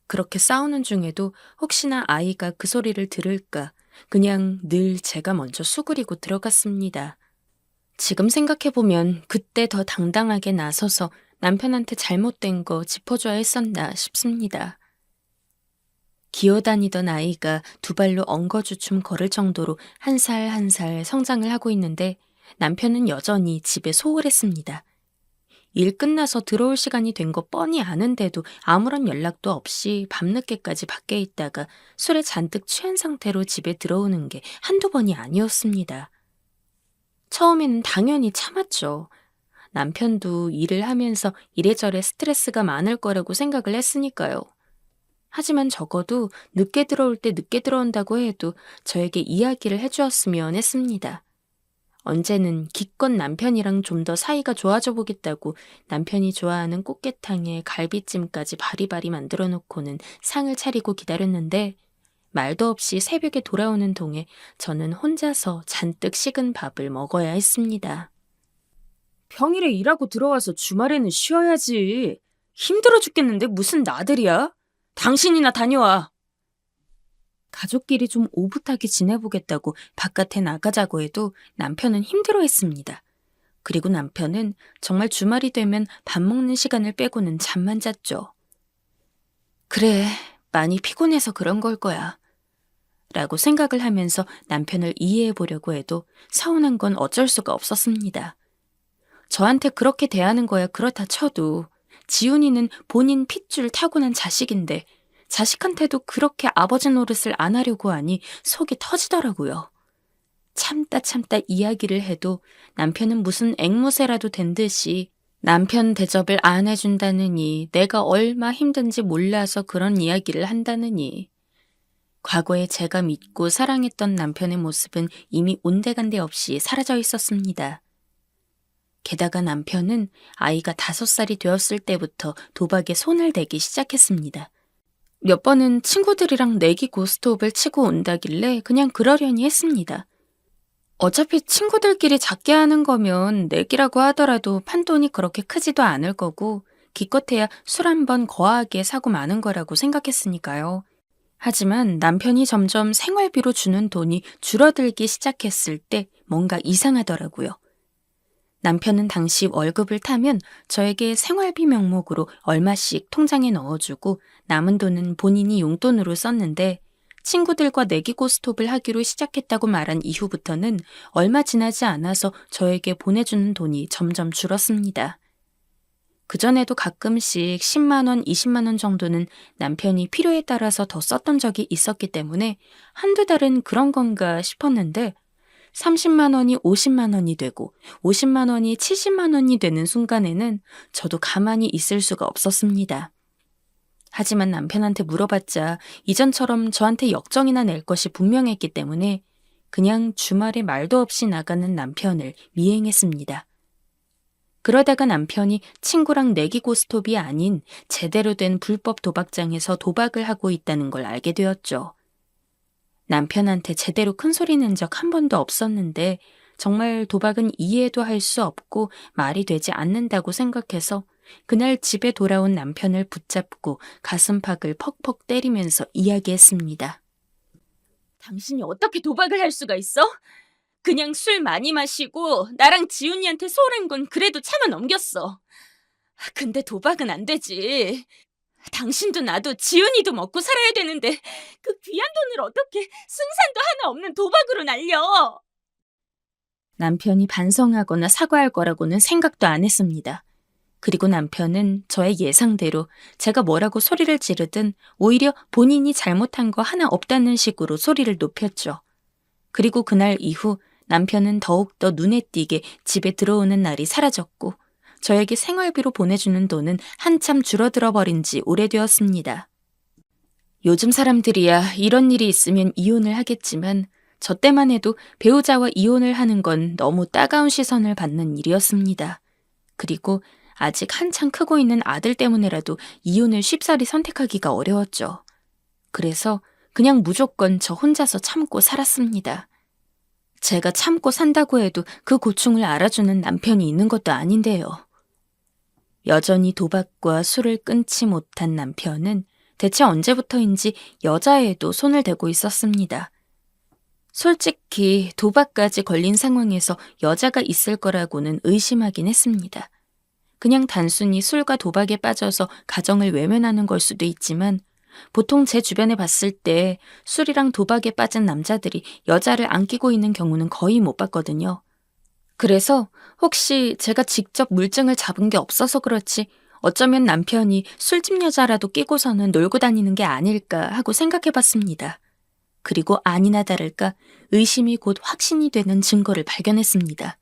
그렇게 싸우는 중에도 혹시나 아이가 그 소리를 들을까 그냥 늘 제가 먼저 수그리고 들어갔습니다. 지금 생각해보면 그때 더 당당하게 나서서 남편한테 잘못된 거 짚어줘야 했었나 싶습니다. 기어다니던 아이가 두 발로 엉거주춤 걸을 정도로 한 살 한 살 성장을 하고 있는데 남편은 여전히 집에 소홀했습니다. 일 끝나서 들어올 시간이 된 거 뻔히 아는데도 아무런 연락도 없이 밤늦게까지 밖에 있다가 술에 잔뜩 취한 상태로 집에 들어오는 게 한두 번이 아니었습니다. 처음에는 당연히 참았죠. 남편도 일을 하면서 이래저래 스트레스가 많을 거라고 생각을 했으니까요. 하지만 적어도 늦게 들어올 때 늦게 들어온다고 해도 저에게 이야기를 해주었으면 했습니다. 언제는 기껏 남편이랑 좀 더 사이가 좋아져 보겠다고 남편이 좋아하는 꽃게탕에 갈비찜까지 바리바리 만들어 놓고는 상을 차리고 기다렸는데 말도 없이 새벽에 돌아오는 동에 저는 혼자서 잔뜩 식은 밥을 먹어야 했습니다. 평일에 일하고 들어와서 주말에는 쉬어야지. 힘들어 죽겠는데 무슨 나들이야? 당신이나 다녀와. 가족끼리 좀 오붓하게 지내보겠다고 바깥에 나가자고 해도 남편은 힘들어했습니다. 그리고 남편은 정말 주말이 되면 밥 먹는 시간을 빼고는 잠만 잤죠. 그래, 많이 피곤해서 그런 걸 거야. 라고 생각을 하면서 남편을 이해해 보려고 해도 서운한 건 어쩔 수가 없었습니다. 저한테 그렇게 대하는 거야 그렇다 쳐도 지훈이는 본인 핏줄 타고난 자식인데 자식한테도 그렇게 아버지 노릇을 안 하려고 하니 속이 터지더라고요. 참다 이야기를 해도 남편은 무슨 앵무새라도 된 듯이 남편 대접을 안 해준다느니 내가 얼마 힘든지 몰라서 그런 이야기를 한다느니 과거에 제가 믿고 사랑했던 남편의 모습은 이미 온데간데 없이 사라져 있었습니다. 게다가 남편은 아이가 5살이 되었을 때부터 도박에 손을 대기 시작했습니다. 몇 번은 친구들이랑 내기 고스톱을 치고 온다길래 그냥 그러려니 했습니다. 어차피 친구들끼리 작게 하는 거면 내기라고 하더라도 판돈이 그렇게 크지도 않을 거고 기껏해야 술 한 번 거하게 사고 마는 거라고 생각했으니까요. 하지만 남편이 점점 생활비로 주는 돈이 줄어들기 시작했을 때 뭔가 이상하더라고요. 남편은 당시 월급을 타면 저에게 생활비 명목으로 얼마씩 통장에 넣어주고 남은 돈은 본인이 용돈으로 썼는데 친구들과 내기 고스톱을 하기로 시작했다고 말한 이후부터는 얼마 지나지 않아서 저에게 보내주는 돈이 점점 줄었습니다. 그전에도 가끔씩 10만 원, 20만 원 정도는 남편이 필요에 따라서 더 썼던 적이 있었기 때문에 한두 달은 그런 건가 싶었는데 30만 원이 50만 원이 되고 50만 원이 70만 원이 되는 순간에는 저도 가만히 있을 수가 없었습니다. 하지만 남편한테 물어봤자 이전처럼 저한테 역정이나 낼 것이 분명했기 때문에 그냥 주말에 말도 없이 나가는 남편을 미행했습니다. 그러다가 남편이 친구랑 내기 고스톱이 아닌 제대로 된 불법 도박장에서 도박을 하고 있다는 걸 알게 되었죠. 남편한테 제대로 큰 소리 낸 적 한 번도 없었는데 정말 도박은 이해도 할 수 없고 말이 되지 않는다고 생각해서 그날 집에 돌아온 남편을 붙잡고 가슴팍을 퍽퍽 때리면서 이야기했습니다. 당신이 어떻게 도박을 할 수가 있어? 그냥 술 많이 마시고 나랑 지훈이한테 소홀한 건 그래도 참아 넘겼어. 근데 도박은 안 되지. 당신도 나도 지훈이도 먹고 살아야 되는데 그 귀한 돈을 어떻게 승산도 하나 없는 도박으로 날려. 남편이 반성하거나 사과할 거라고는 생각도 안 했습니다. 그리고 남편은 저의 예상대로 제가 뭐라고 소리를 지르든 오히려 본인이 잘못한 거 하나 없다는 식으로 소리를 높였죠. 그리고 그날 이후 남편은 더욱더 눈에 띄게 집에 들어오는 날이 사라졌고 저에게 생활비로 보내주는 돈은 한참 줄어들어 버린 지 오래되었습니다. 요즘 사람들이야 이런 일이 있으면 이혼을 하겠지만 저 때만 해도 배우자와 이혼을 하는 건 너무 따가운 시선을 받는 일이었습니다. 그리고 아직 한창 크고 있는 아들 때문에라도 이혼을 쉽사리 선택하기가 어려웠죠. 그래서 그냥 무조건 저 혼자서 참고 살았습니다. 제가 참고 산다고 해도 그 고충을 알아주는 남편이 있는 것도 아닌데요. 여전히 도박과 술을 끊지 못한 남편은 대체 언제부터인지 여자애에도 손을 대고 있었습니다. 솔직히 도박까지 걸린 상황에서 여자가 있을 거라고는 의심하긴 했습니다. 그냥 단순히 술과 도박에 빠져서 가정을 외면하는 걸 수도 있지만 보통 제 주변에 봤을 때 술이랑 도박에 빠진 남자들이 여자를 안 끼고 있는 경우는 거의 못 봤거든요. 그래서 혹시 제가 직접 물증을 잡은 게 없어서 그렇지 어쩌면 남편이 술집 여자라도 끼고서는 놀고 다니는 게 아닐까 하고 생각해 봤습니다. 그리고 아니나 다를까 의심이 곧 확신이 되는 증거를 발견했습니다.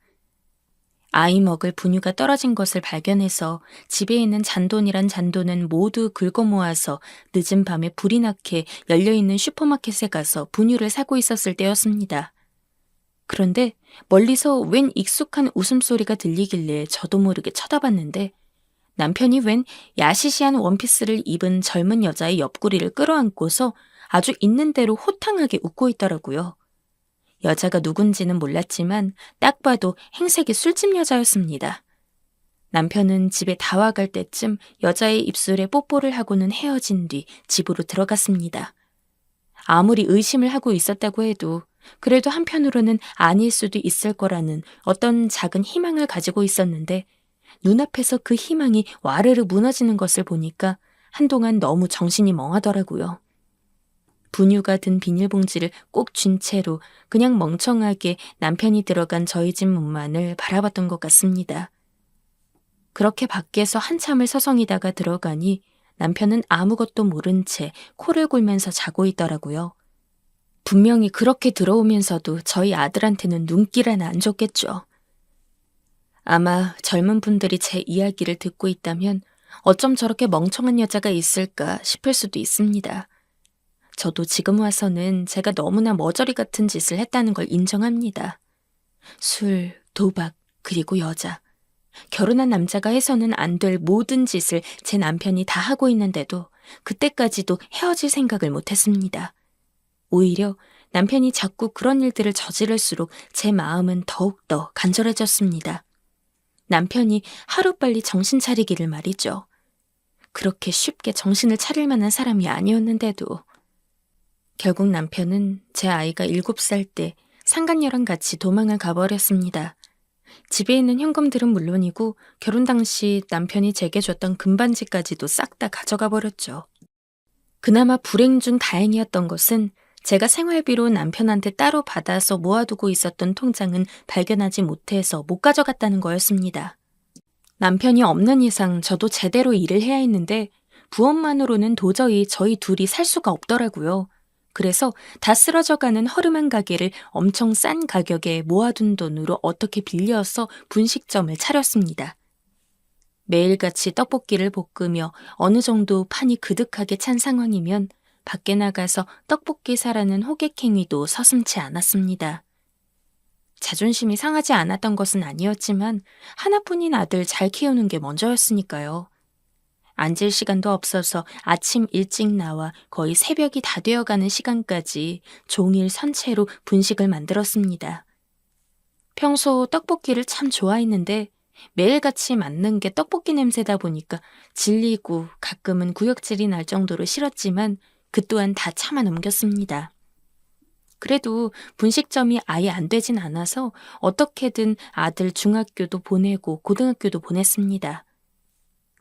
아이 먹을 분유가 떨어진 것을 발견해서 집에 있는 잔돈이란 잔돈은 모두 긁어 모아서 늦은 밤에 불이 나게 열려있는 슈퍼마켓에 가서 분유를 사고 있었을 때였습니다. 그런데 멀리서 웬 익숙한 웃음소리가 들리길래 저도 모르게 쳐다봤는데 남편이 웬 야시시한 원피스를 입은 젊은 여자의 옆구리를 끌어안고서 아주 있는 대로 호탕하게 웃고 있더라고요. 여자가 누군지는 몰랐지만 딱 봐도 행색이 술집 여자였습니다. 남편은 집에 다 와갈 때쯤 여자의 입술에 뽀뽀를 하고는 헤어진 뒤 집으로 들어갔습니다. 아무리 의심을 하고 있었다고 해도 그래도 한편으로는 아닐 수도 있을 거라는 어떤 작은 희망을 가지고 있었는데 눈앞에서 그 희망이 와르르 무너지는 것을 보니까 한동안 너무 정신이 멍하더라고요. 분유가 든 비닐봉지를 꼭 쥔 채로 그냥 멍청하게 남편이 들어간 저희 집 문만을 바라봤던 것 같습니다. 그렇게 밖에서 한참을 서성이다가 들어가니 남편은 아무것도 모른 채 코를 골면서 자고 있더라고요. 분명히 그렇게 들어오면서도 저희 아들한테는 눈길 하나 안 줬겠죠. 아마 젊은 분들이 제 이야기를 듣고 있다면 어쩜 저렇게 멍청한 여자가 있을까 싶을 수도 있습니다. 저도 지금 와서는 제가 너무나 머저리 같은 짓을 했다는 걸 인정합니다. 술, 도박, 그리고 여자. 결혼한 남자가 해서는 안 될 모든 짓을 제 남편이 다 하고 있는데도 그때까지도 헤어질 생각을 못했습니다. 오히려 남편이 자꾸 그런 일들을 저지를수록 제 마음은 더욱더 간절해졌습니다. 남편이 하루빨리 정신 차리기를 말이죠. 그렇게 쉽게 정신을 차릴 만한 사람이 아니었는데도. 결국 남편은 제 아이가 7살 때 상간녀랑 같이 도망을 가버렸습니다. 집에 있는 현금들은 물론이고 결혼 당시 남편이 제게 줬던 금반지까지도 싹 다 가져가 버렸죠. 그나마 불행 중 다행이었던 것은 제가 생활비로 남편한테 따로 받아서 모아두고 있었던 통장은 발견하지 못해서 못 가져갔다는 거였습니다. 남편이 없는 이상 저도 제대로 일을 해야 했는데 부업만으로는 도저히 저희 둘이 살 수가 없더라고요. 그래서 다 쓰러져가는 허름한 가게를 엄청 싼 가격에 모아둔 돈으로 어떻게 빌려서 분식점을 차렸습니다. 매일같이 떡볶이를 볶으며 어느 정도 판이 그득하게 찬 상황이면 밖에 나가서 떡볶이 사라는 호객행위도 서슴지 않았습니다. 자존심이 상하지 않았던 것은 아니었지만 하나뿐인 아들 잘 키우는 게 먼저였으니까요. 앉을 시간도 없어서 아침 일찍 나와 거의 새벽이 다 되어가는 시간까지 종일 선체로 분식을 만들었습니다. 평소 떡볶이를 참 좋아했는데 매일같이 맡는 게 떡볶이 냄새다 보니까 질리고 가끔은 구역질이 날 정도로 싫었지만 그 또한 다 참아 넘겼습니다. 그래도 분식점이 아예 안 되진 않아서 어떻게든 아들 중학교도 보내고 고등학교도 보냈습니다.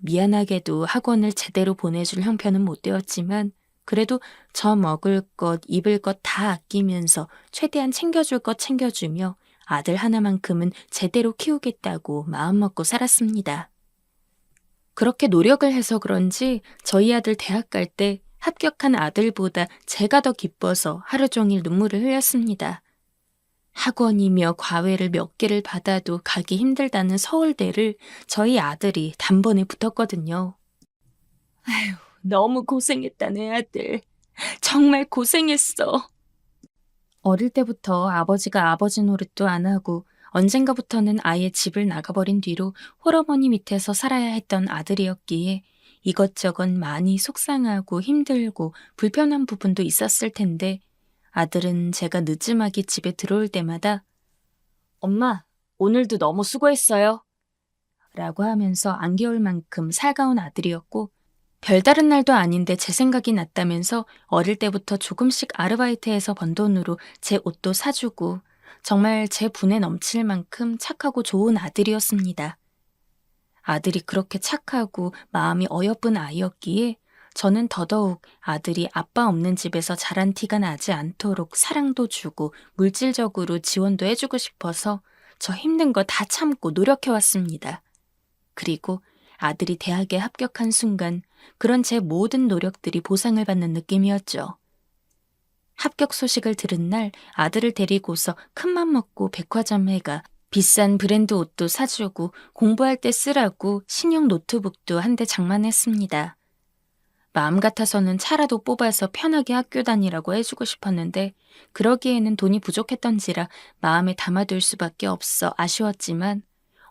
미안하게도 학원을 제대로 보내줄 형편은 못 되었지만 그래도 저 먹을 것, 입을 것 다 아끼면서 최대한 챙겨줄 것 챙겨주며 아들 하나만큼은 제대로 키우겠다고 마음먹고 살았습니다. 그렇게 노력을 해서 그런지 저희 아들 대학 갈 때 합격한 아들보다 제가 더 기뻐서 하루 종일 눈물을 흘렸습니다. 학원이며 과외를 몇 개를 받아도 가기 힘들다는 서울대를 저희 아들이 단번에 붙었거든요. 너무 고생했다, 내 아들. 정말 고생했어. 어릴 때부터 아버지가 아버지 노릇도 안 하고 언젠가부터는 아예 집을 나가버린 뒤로 홀어머니 밑에서 살아야 했던 아들이었기에 이것저것 많이 속상하고 힘들고 불편한 부분도 있었을 텐데 아들은 제가 늦지막이 집에 들어올 때마다 엄마, 오늘도 너무 수고했어요. 라고 하면서 안겨올 만큼 살가운 아들이었고 별다른 날도 아닌데 제 생각이 났다면서 어릴 때부터 조금씩 아르바이트해서 번 돈으로 제 옷도 사주고 정말 제 분에 넘칠 만큼 착하고 좋은 아들이었습니다. 아들이 그렇게 착하고 마음이 어여쁜 아이였기에 저는 더더욱 아들이 아빠 없는 집에서 자란 티가 나지 않도록 사랑도 주고 물질적으로 지원도 해주고 싶어서 저 힘든 거 다 참고 노력해왔습니다. 그리고 아들이 대학에 합격한 순간 그런 제 모든 노력들이 보상을 받는 느낌이었죠. 합격 소식을 들은 날 아들을 데리고서 큰맘 먹고 백화점에 가 비싼 브랜드 옷도 사주고 공부할 때 쓰라고 신형 노트북도 한 대 장만했습니다. 마음 같아서는 차라도 뽑아서 편하게 학교 다니라고 해주고 싶었는데 그러기에는 돈이 부족했던지라 마음에 담아둘 수밖에 없어 아쉬웠지만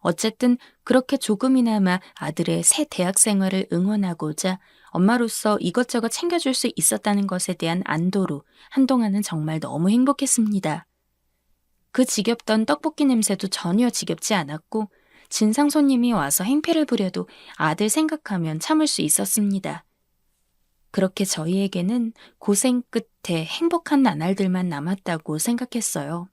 어쨌든 그렇게 조금이나마 아들의 새 대학 생활을 응원하고자 엄마로서 이것저것 챙겨줄 수 있었다는 것에 대한 안도로 한동안은 정말 너무 행복했습니다. 그 지겹던 떡볶이 냄새도 전혀 지겹지 않았고 진상 손님이 와서 행패를 부려도 아들 생각하면 참을 수 있었습니다. 그렇게 저희에게는 고생 끝에 행복한 나날들만 남았다고 생각했어요.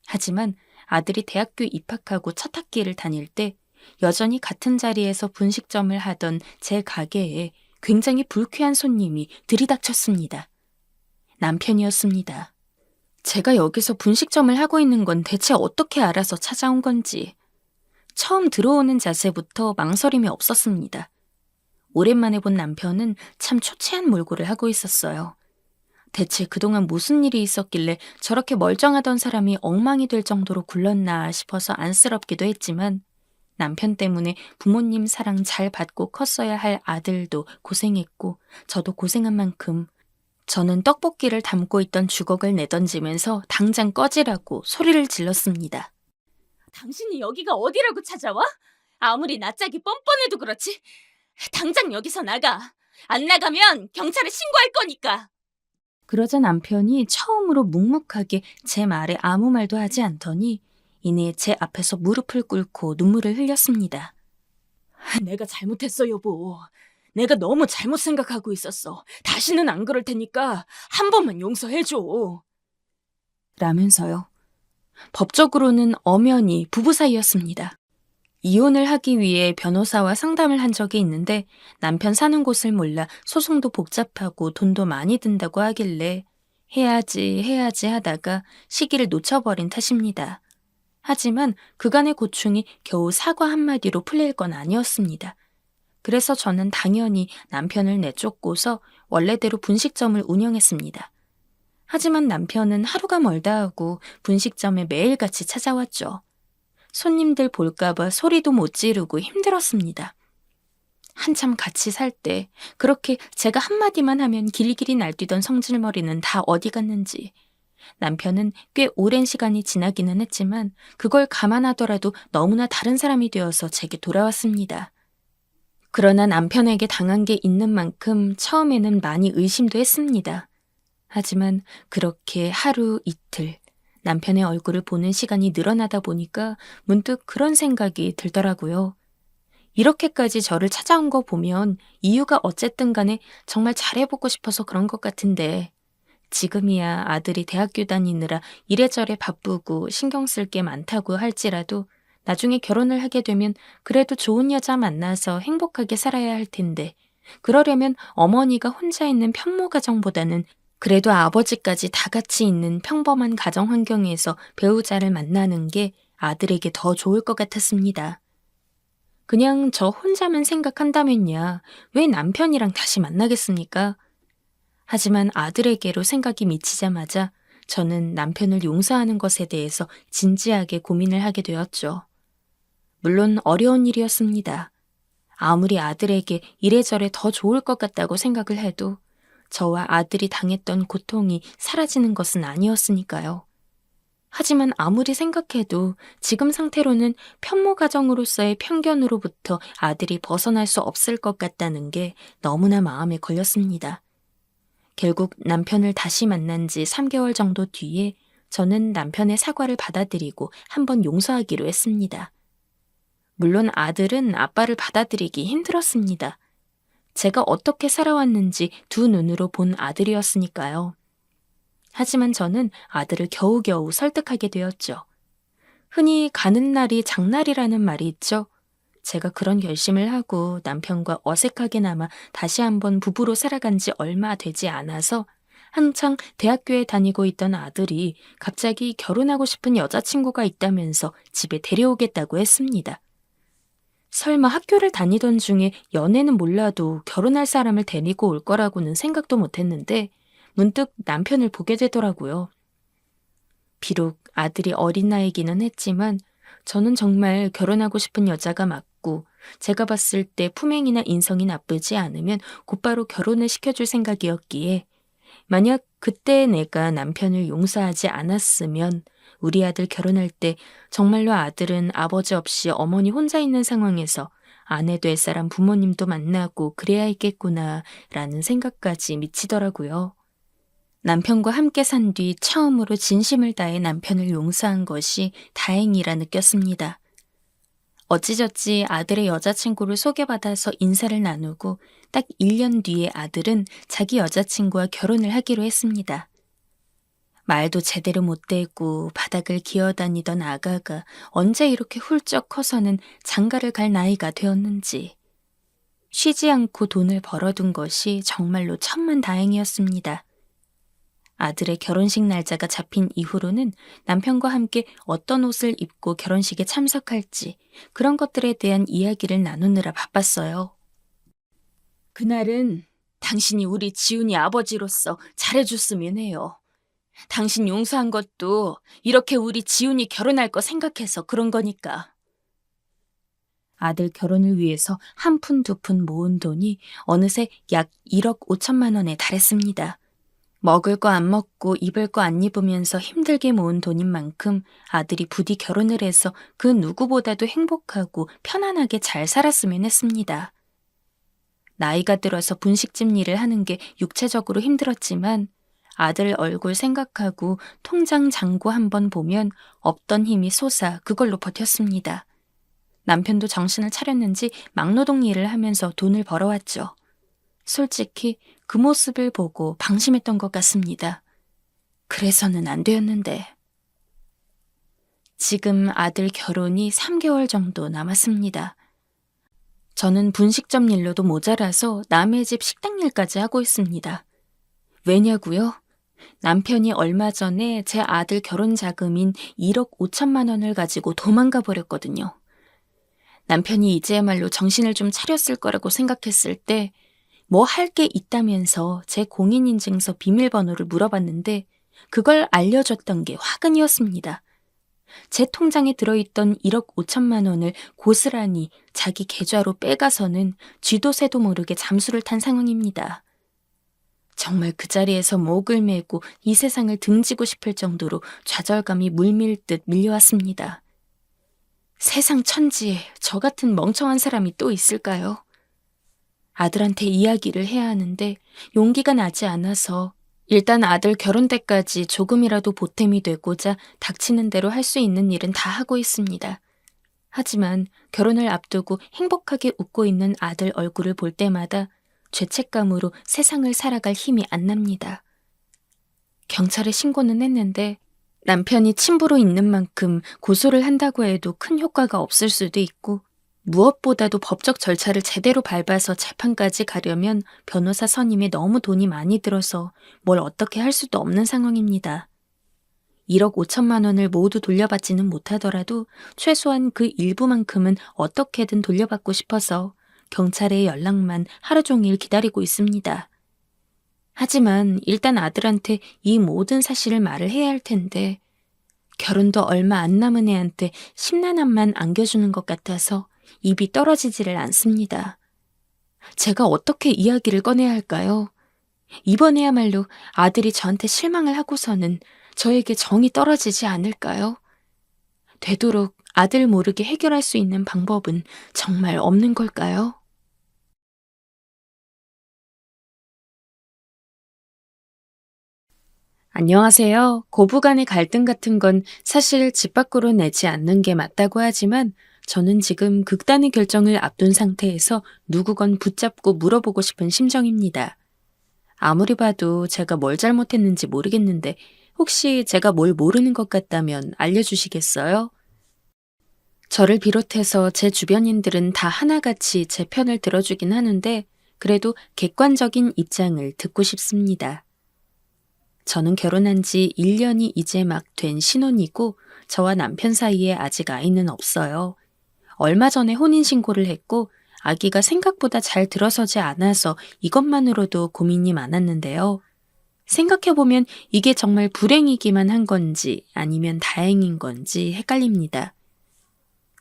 하지만 아들이 대학교 입학하고 첫 학기를 다닐 때 여전히 같은 자리에서 분식점을 하던 제 가게에 굉장히 불쾌한 손님이 들이닥쳤습니다. 남편이었습니다. 제가 여기서 분식점을 하고 있는 건 대체 어떻게 알아서 찾아온 건지 처음 들어오는 자세부터 망설임이 없었습니다. 오랜만에 본 남편은 참 초췌한 몰골을 하고 있었어요. 대체 그동안 무슨 일이 있었길래 저렇게 멀쩡하던 사람이 엉망이 될 정도로 굴렀나 싶어서 안쓰럽기도 했지만 남편 때문에 부모님 사랑 잘 받고 컸어야 할 아들도 고생했고 저도 고생한 만큼 저는 떡볶이를 담고 있던 주걱을 내던지면서 당장 꺼지라고 소리를 질렀습니다. 당신이 여기가 어디라고 찾아와? 아무리 낯짝이 뻔뻔해도 그렇지. 당장 여기서 나가. 안 나가면 경찰에 신고할 거니까. 그러자 남편이 처음으로 묵묵하게 제 말에 아무 말도 하지 않더니 이내 제 앞에서 무릎을 꿇고 눈물을 흘렸습니다. 내가 잘못했어, 여보. 내가 너무 잘못 생각하고 있었어. 다시는 안 그럴 테니까 한 번만 용서해줘. 라면서요. 법적으로는 엄연히 부부 사이였습니다. 이혼을 하기 위해 변호사와 상담을 한 적이 있는데 남편 사는 곳을 몰라 소송도 복잡하고 돈도 많이 든다고 하길래 해야지 하다가 시기를 놓쳐버린 탓입니다. 하지만 그간의 고충이 겨우 사과 한마디로 풀릴 건 아니었습니다. 그래서 저는 당연히 남편을 내쫓고서 원래대로 분식점을 운영했습니다. 하지만 남편은 하루가 멀다 하고 분식점에 매일같이 찾아왔죠. 손님들 볼까봐 소리도 못 지르고 힘들었습니다. 한참 같이 살 때 그렇게 제가 한마디만 하면 길길이 날뛰던 성질머리는 다 어디 갔는지 남편은 꽤 오랜 시간이 지나기는 했지만 그걸 감안하더라도 너무나 다른 사람이 되어서 제게 돌아왔습니다. 그러나 남편에게 당한 게 있는 만큼 처음에는 많이 의심도 했습니다. 하지만 그렇게 하루 이틀 남편의 얼굴을 보는 시간이 늘어나다 보니까 문득 그런 생각이 들더라고요. 이렇게까지 저를 찾아온 거 보면 이유가 어쨌든 간에 정말 잘해보고 싶어서 그런 것 같은데 지금이야 아들이 대학교 다니느라 이래저래 바쁘고 신경 쓸 게 많다고 할지라도 나중에 결혼을 하게 되면 그래도 좋은 여자 만나서 행복하게 살아야 할 텐데 그러려면 어머니가 혼자 있는 편모 가정보다는 그래도 아버지까지 다 같이 있는 평범한 가정 환경에서 배우자를 만나는 게 아들에게 더 좋을 것 같았습니다. 그냥 저 혼자만 생각한다면야 왜 남편이랑 다시 만나겠습니까? 하지만 아들에게로 생각이 미치자마자 저는 남편을 용서하는 것에 대해서 진지하게 고민을 하게 되었죠. 물론 어려운 일이었습니다. 아무리 아들에게 이래저래 더 좋을 것 같다고 생각을 해도 저와 아들이 당했던 고통이 사라지는 것은 아니었으니까요. 하지만 아무리 생각해도 지금 상태로는 편모 가정으로서의 편견으로부터 아들이 벗어날 수 없을 것 같다는 게 너무나 마음에 걸렸습니다. 결국 남편을 다시 만난 지 3개월 정도 뒤에 저는 남편의 사과를 받아들이고 한번 용서하기로 했습니다. 물론 아들은 아빠를 받아들이기 힘들었습니다. 제가 어떻게 살아왔는지 두 눈으로 본 아들이었으니까요. 하지만 저는 아들을 겨우겨우 설득하게 되었죠. 흔히 가는 날이 장날이라는 말이 있죠. 제가 그런 결심을 하고 남편과 어색하게나마 다시 한번 부부로 살아간 지 얼마 되지 않아서 한창 대학교에 다니고 있던 아들이 갑자기 결혼하고 싶은 여자친구가 있다면서 집에 데려오겠다고 했습니다. 설마 학교를 다니던 중에 연애는 몰라도 결혼할 사람을 데리고 올 거라고는 생각도 못했는데 문득 남편을 보게 되더라고요. 비록 아들이 어린 나이기는 했지만 저는 정말 결혼하고 싶은 여자가 맞고 제가 봤을 때 품행이나 인성이 나쁘지 않으면 곧바로 결혼을 시켜줄 생각이었기에 만약 그때 내가 남편을 용서하지 않았으면 우리 아들 결혼할 때 정말로 아들은 아버지 없이 어머니 혼자 있는 상황에서 아내 될 사람 부모님도 만나고 그래야 했겠구나 라는 생각까지 미치더라고요. 남편과 함께 산 뒤 처음으로 진심을 다해 남편을 용서한 것이 다행이라 느꼈습니다. 어찌저찌 아들의 여자친구를 소개받아서 인사를 나누고 딱 1년 뒤에 아들은 자기 여자친구와 결혼을 하기로 했습니다. 말도 제대로 못 대고 바닥을 기어다니던 아가가 언제 이렇게 훌쩍 커서는 장가를 갈 나이가 되었는지. 쉬지 않고 돈을 벌어둔 것이 정말로 천만다행이었습니다. 아들의 결혼식 날짜가 잡힌 이후로는 남편과 함께 어떤 옷을 입고 결혼식에 참석할지 그런 것들에 대한 이야기를 나누느라 바빴어요. 그날은 당신이 우리 지훈이 아버지로서 잘해줬으면 해요. 당신 용서한 것도 이렇게 우리 지훈이 결혼할 거 생각해서 그런 거니까. 아들 결혼을 위해서 한 푼 두 푼 모은 돈이 어느새 약 1억 5천만 원에 달했습니다. 먹을 거 안 먹고 입을 거 안 입으면서 힘들게 모은 돈인 만큼 아들이 부디 결혼을 해서 그 누구보다도 행복하고 편안하게 잘 살았으면 했습니다. 나이가 들어서 분식집 일을 하는 게 육체적으로 힘들었지만 아들 얼굴 생각하고 통장 잔고 한번 보면 없던 힘이 솟아 그걸로 버텼습니다. 남편도 정신을 차렸는지 막노동 일을 하면서 돈을 벌어왔죠. 솔직히 그 모습을 보고 방심했던 것 같습니다. 그래서는 안 되었는데. 지금 아들 결혼이 3개월 정도 남았습니다. 저는 분식점 일로도 모자라서 남의 집 식당 일까지 하고 있습니다. 왜냐고요? 남편이 얼마 전에 제 아들 결혼 자금인 1억 5천만 원을 가지고 도망가 버렸거든요. 남편이 이제야말로 정신을 좀 차렸을 거라고 생각했을 때 뭐 할 게 있다면서 제 공인인증서 비밀번호를 물어봤는데 그걸 알려줬던 게 화근이었습니다. 제 통장에 들어있던 1억 5천만 원을 고스란히 자기 계좌로 빼가서는 쥐도 새도 모르게 잠수를 탄 상황입니다. 정말 그 자리에서 목을 메고 이 세상을 등지고 싶을 정도로 좌절감이 물밀듯 밀려왔습니다. 세상 천지에 저 같은 멍청한 사람이 또 있을까요? 아들한테 이야기를 해야 하는데 용기가 나지 않아서 일단 아들 결혼 때까지 조금이라도 보탬이 되고자 닥치는 대로 할 수 있는 일은 다 하고 있습니다. 하지만 결혼을 앞두고 행복하게 웃고 있는 아들 얼굴을 볼 때마다 죄책감으로 세상을 살아갈 힘이 안 납니다. 경찰에 신고는 했는데 남편이 친부로 있는 만큼 고소를 한다고 해도 큰 효과가 없을 수도 있고 무엇보다도 법적 절차를 제대로 밟아서 재판까지 가려면 변호사 선임에 너무 돈이 많이 들어서 뭘 어떻게 할 수도 없는 상황입니다. 1억 5천만 원을 모두 돌려받지는 못하더라도 최소한 그 일부만큼은 어떻게든 돌려받고 싶어서 경찰의 연락만 하루 종일 기다리고 있습니다. 하지만 일단 아들한테 이 모든 사실을 말을 해야 할 텐데 결혼도 얼마 안 남은 애한테 심란함만 안겨주는 것 같아서 입이 떨어지지를 않습니다. 제가 어떻게 이야기를 꺼내야 할까요? 이번에야말로 아들이 저한테 실망을 하고서는 저에게 정이 떨어지지 않을까요? 되도록 아들 모르게 해결할 수 있는 방법은 정말 없는 걸까요? 안녕하세요. 고부간의 갈등 같은 건 사실 집 밖으로 내지 않는 게 맞다고 하지만 저는 지금 극단의 결정을 앞둔 상태에서 누구건 붙잡고 물어보고 싶은 심정입니다. 아무리 봐도 제가 뭘 잘못했는지 모르겠는데 혹시 제가 뭘 모르는 것 같다면 알려주시겠어요? 저를 비롯해서 제 주변인들은 다 하나같이 제 편을 들어주긴 하는데 그래도 객관적인 입장을 듣고 싶습니다. 저는 결혼한 지 1년이 이제 막 된 신혼이고 저와 남편 사이에 아직 아이는 없어요. 얼마 전에 혼인신고를 했고 아기가 생각보다 잘 들어서지 않아서 이것만으로도 고민이 많았는데요. 생각해보면 이게 정말 불행이기만 한 건지 아니면 다행인 건지 헷갈립니다.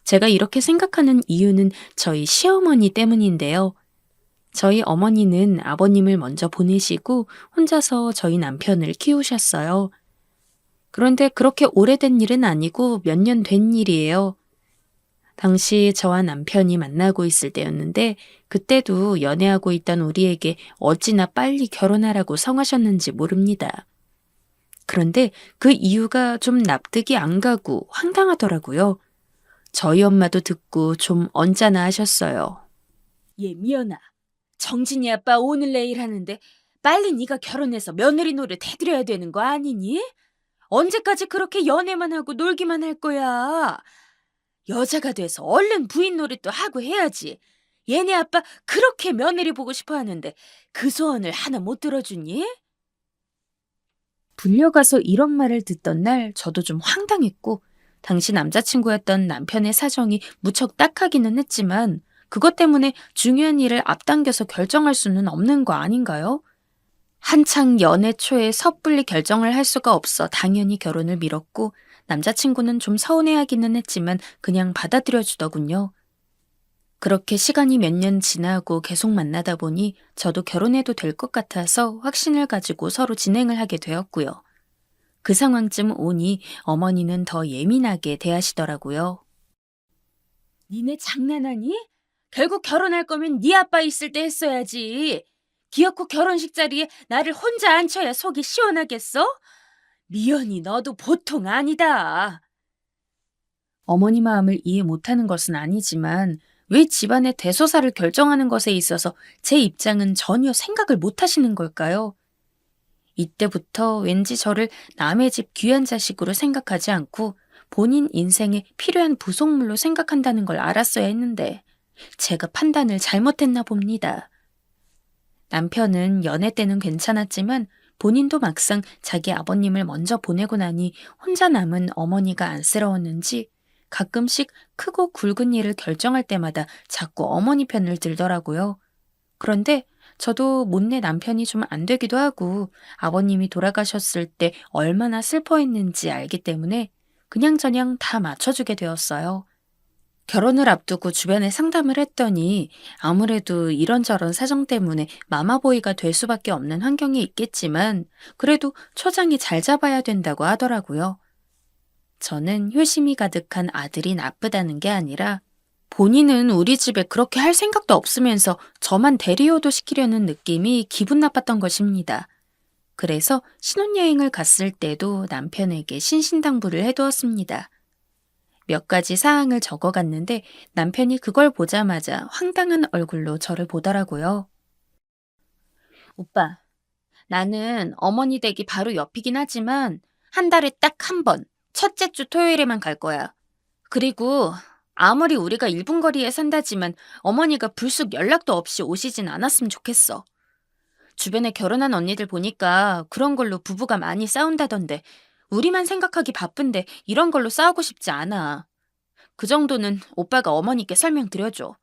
제가 이렇게 생각하는 이유는 저희 시어머니 때문인데요. 저희 어머니는 아버님을 먼저 보내시고 혼자서 저희 남편을 키우셨어요. 그런데 그렇게 오래된 일은 아니고 몇 년 된 일이에요. 당시 저와 남편이 만나고 있을 때였는데 그때도 연애하고 있던 우리에게 어찌나 빨리 결혼하라고 성하셨는지 모릅니다. 그런데 그 이유가 좀 납득이 안 가고 황당하더라고요. 저희 엄마도 듣고 좀 언짢아 하셨어요. 얘 미연아, 정진이 아빠 오늘 내일 하는데 빨리 네가 결혼해서 며느리 노릇 해드려야 되는 거 아니니? 언제까지 그렇게 연애만 하고 놀기만 할 거야? 여자가 돼서 얼른 부인 노릇도 하고 해야지. 얘네 아빠 그렇게 며느리 보고 싶어 하는데 그 소원을 하나 못 들어주니? 불려가서 이런 말을 듣던 날 저도 좀 황당했고 당시 남자친구였던 남편의 사정이 무척 딱하기는 했지만 그것 때문에 중요한 일을 앞당겨서 결정할 수는 없는 거 아닌가요? 한창 연애 초에 섣불리 결정을 할 수가 없어 당연히 결혼을 미뤘고 남자친구는 좀 서운해하기는 했지만 그냥 받아들여 주더군요. 그렇게 시간이 몇 년 지나고 계속 만나다 보니 저도 결혼해도 될 것 같아서 확신을 가지고 서로 진행을 하게 되었고요. 그 상황쯤 오니 어머니는 더 예민하게 대하시더라고요. 니네 장난하니? 결국 결혼할 거면 네 아빠 있을 때 했어야지. 기어코 결혼식 자리에 나를 혼자 앉혀야 속이 시원하겠어? 미연이 너도 보통 아니다. 어머니 마음을 이해 못하는 것은 아니지만 왜 집안의 대소사를 결정하는 것에 있어서 제 입장은 전혀 생각을 못 하시는 걸까요? 이때부터 왠지 저를 남의 집 귀한 자식으로 생각하지 않고 본인 인생에 필요한 부속물로 생각한다는 걸 알았어야 했는데 제가 판단을 잘못했나 봅니다. 남편은 연애 때는 괜찮았지만 본인도 막상 자기 아버님을 먼저 보내고 나니 혼자 남은 어머니가 안쓰러웠는지 가끔씩 크고 굵은 일을 결정할 때마다 자꾸 어머니 편을 들더라고요. 그런데 저도 못내 남편이 좀 안 되기도 하고 아버님이 돌아가셨을 때 얼마나 슬퍼했는지 알기 때문에 그냥저냥 다 맞춰주게 되었어요. 결혼을 앞두고 주변에 상담을 했더니 아무래도 이런저런 사정 때문에 마마보이가 될 수밖에 없는 환경이 있겠지만 그래도 초장이 잘 잡아야 된다고 하더라고요. 저는 효심이 가득한 아들이 나쁘다는 게 아니라 본인은 우리 집에 그렇게 할 생각도 없으면서 저만 대리효도 시키려는 느낌이 기분 나빴던 것입니다. 그래서 신혼여행을 갔을 때도 남편에게 신신당부를 해두었습니다. 몇 가지 사항을 적어갔는데 남편이 그걸 보자마자 황당한 얼굴로 저를 보더라고요. 오빠, 나는 어머니 댁이 바로 옆이긴 하지만 한 달에 딱 한 번, 첫째 주 토요일에만 갈 거야. 그리고 아무리 우리가 1분 거리에 산다지만 어머니가 불쑥 연락도 없이 오시진 않았으면 좋겠어. 주변에 결혼한 언니들 보니까 그런 걸로 부부가 많이 싸운다던데 우리만 생각하기 바쁜데 이런 걸로 싸우고 싶지 않아. 그 정도는 오빠가 어머니께 설명드려줘.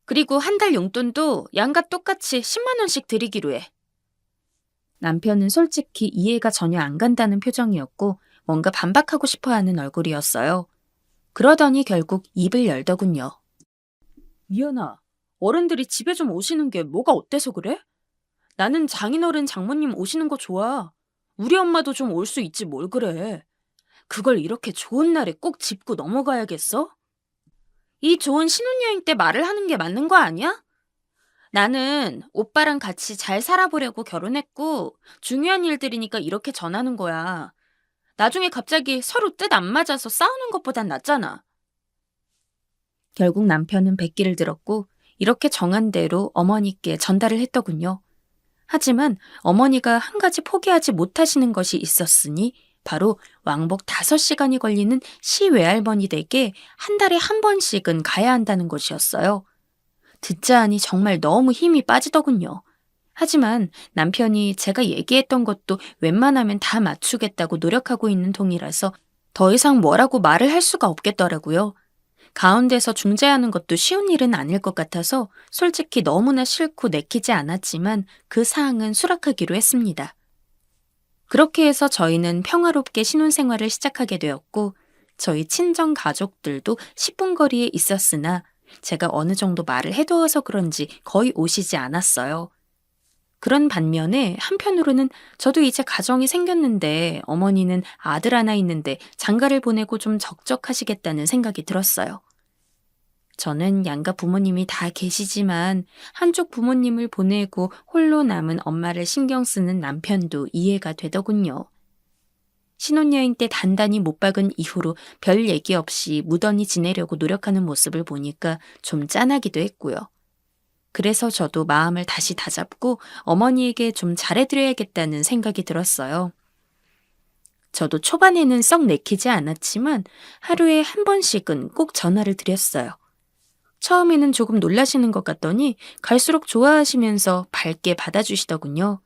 그리고 한 달 용돈도 양가 똑같이 10만 원씩 드리기로 해. 남편은 솔직히 이해가 전혀 안 간다는 표정이었고 뭔가 반박하고 싶어하는 얼굴이었어요. 그러더니 결국 입을 열더군요. 미연아, 어른들이 집에 좀 오시는 게 뭐가 어때서 그래? 나는 장인어른 장모님 오시는 거 좋아. 우리 엄마도 좀 올 수 있지 뭘 그래. 그걸 이렇게 좋은 날에 꼭 짚고 넘어가야겠어? 이 좋은 신혼여행 때 말을 하는 게 맞는 거 아니야? 나는 오빠랑 같이 잘 살아보려고 결혼했고 중요한 일들이니까 이렇게 전하는 거야. 나중에 갑자기 서로 뜻 안 맞아서 싸우는 것보단 낫잖아. 결국 남편은 백기를 들었고 이렇게 정한 대로 어머니께 전달을 했더군요. 하지만 어머니가 한 가지 포기하지 못하시는 것이 있었으니 바로 왕복 5시간이 걸리는 시외할머니 댁에 한 달에 한 번씩은 가야 한다는 것이었어요. 듣자 하니 정말 너무 힘이 빠지더군요. 하지만 남편이 제가 얘기했던 것도 웬만하면 다 맞추겠다고 노력하고 있는 통이라서 더 이상 뭐라고 말을 할 수가 없겠더라고요. 가운데서 중재하는 것도 쉬운 일은 아닐 것 같아서 솔직히 너무나 싫고 내키지 않았지만 그 사항은 수락하기로 했습니다. 그렇게 해서 저희는 평화롭게 신혼생활을 시작하게 되었고 저희 친정 가족들도 10분 거리에 있었으나 제가 어느 정도 말을 해두어서 그런지 거의 오시지 않았어요. 그런 반면에 한편으로는 저도 이제 가정이 생겼는데 어머니는 아들 하나 있는데 장가를 보내고 좀 적적하시겠다는 생각이 들었어요. 저는 양가 부모님이 다 계시지만 한쪽 부모님을 보내고 홀로 남은 엄마를 신경 쓰는 남편도 이해가 되더군요. 신혼여행 때 단단히 못 박은 이후로 별 얘기 없이 무던히 지내려고 노력하는 모습을 보니까 좀 짠하기도 했고요. 그래서 저도 마음을 다시 다잡고 어머니에게 좀 잘해드려야겠다는 생각이 들었어요. 저도 초반에는 썩 내키지 않았지만 하루에 한 번씩은 꼭 전화를 드렸어요. 처음에는 조금 놀라시는 것 같더니 갈수록 좋아하시면서 밝게 받아주시더군요.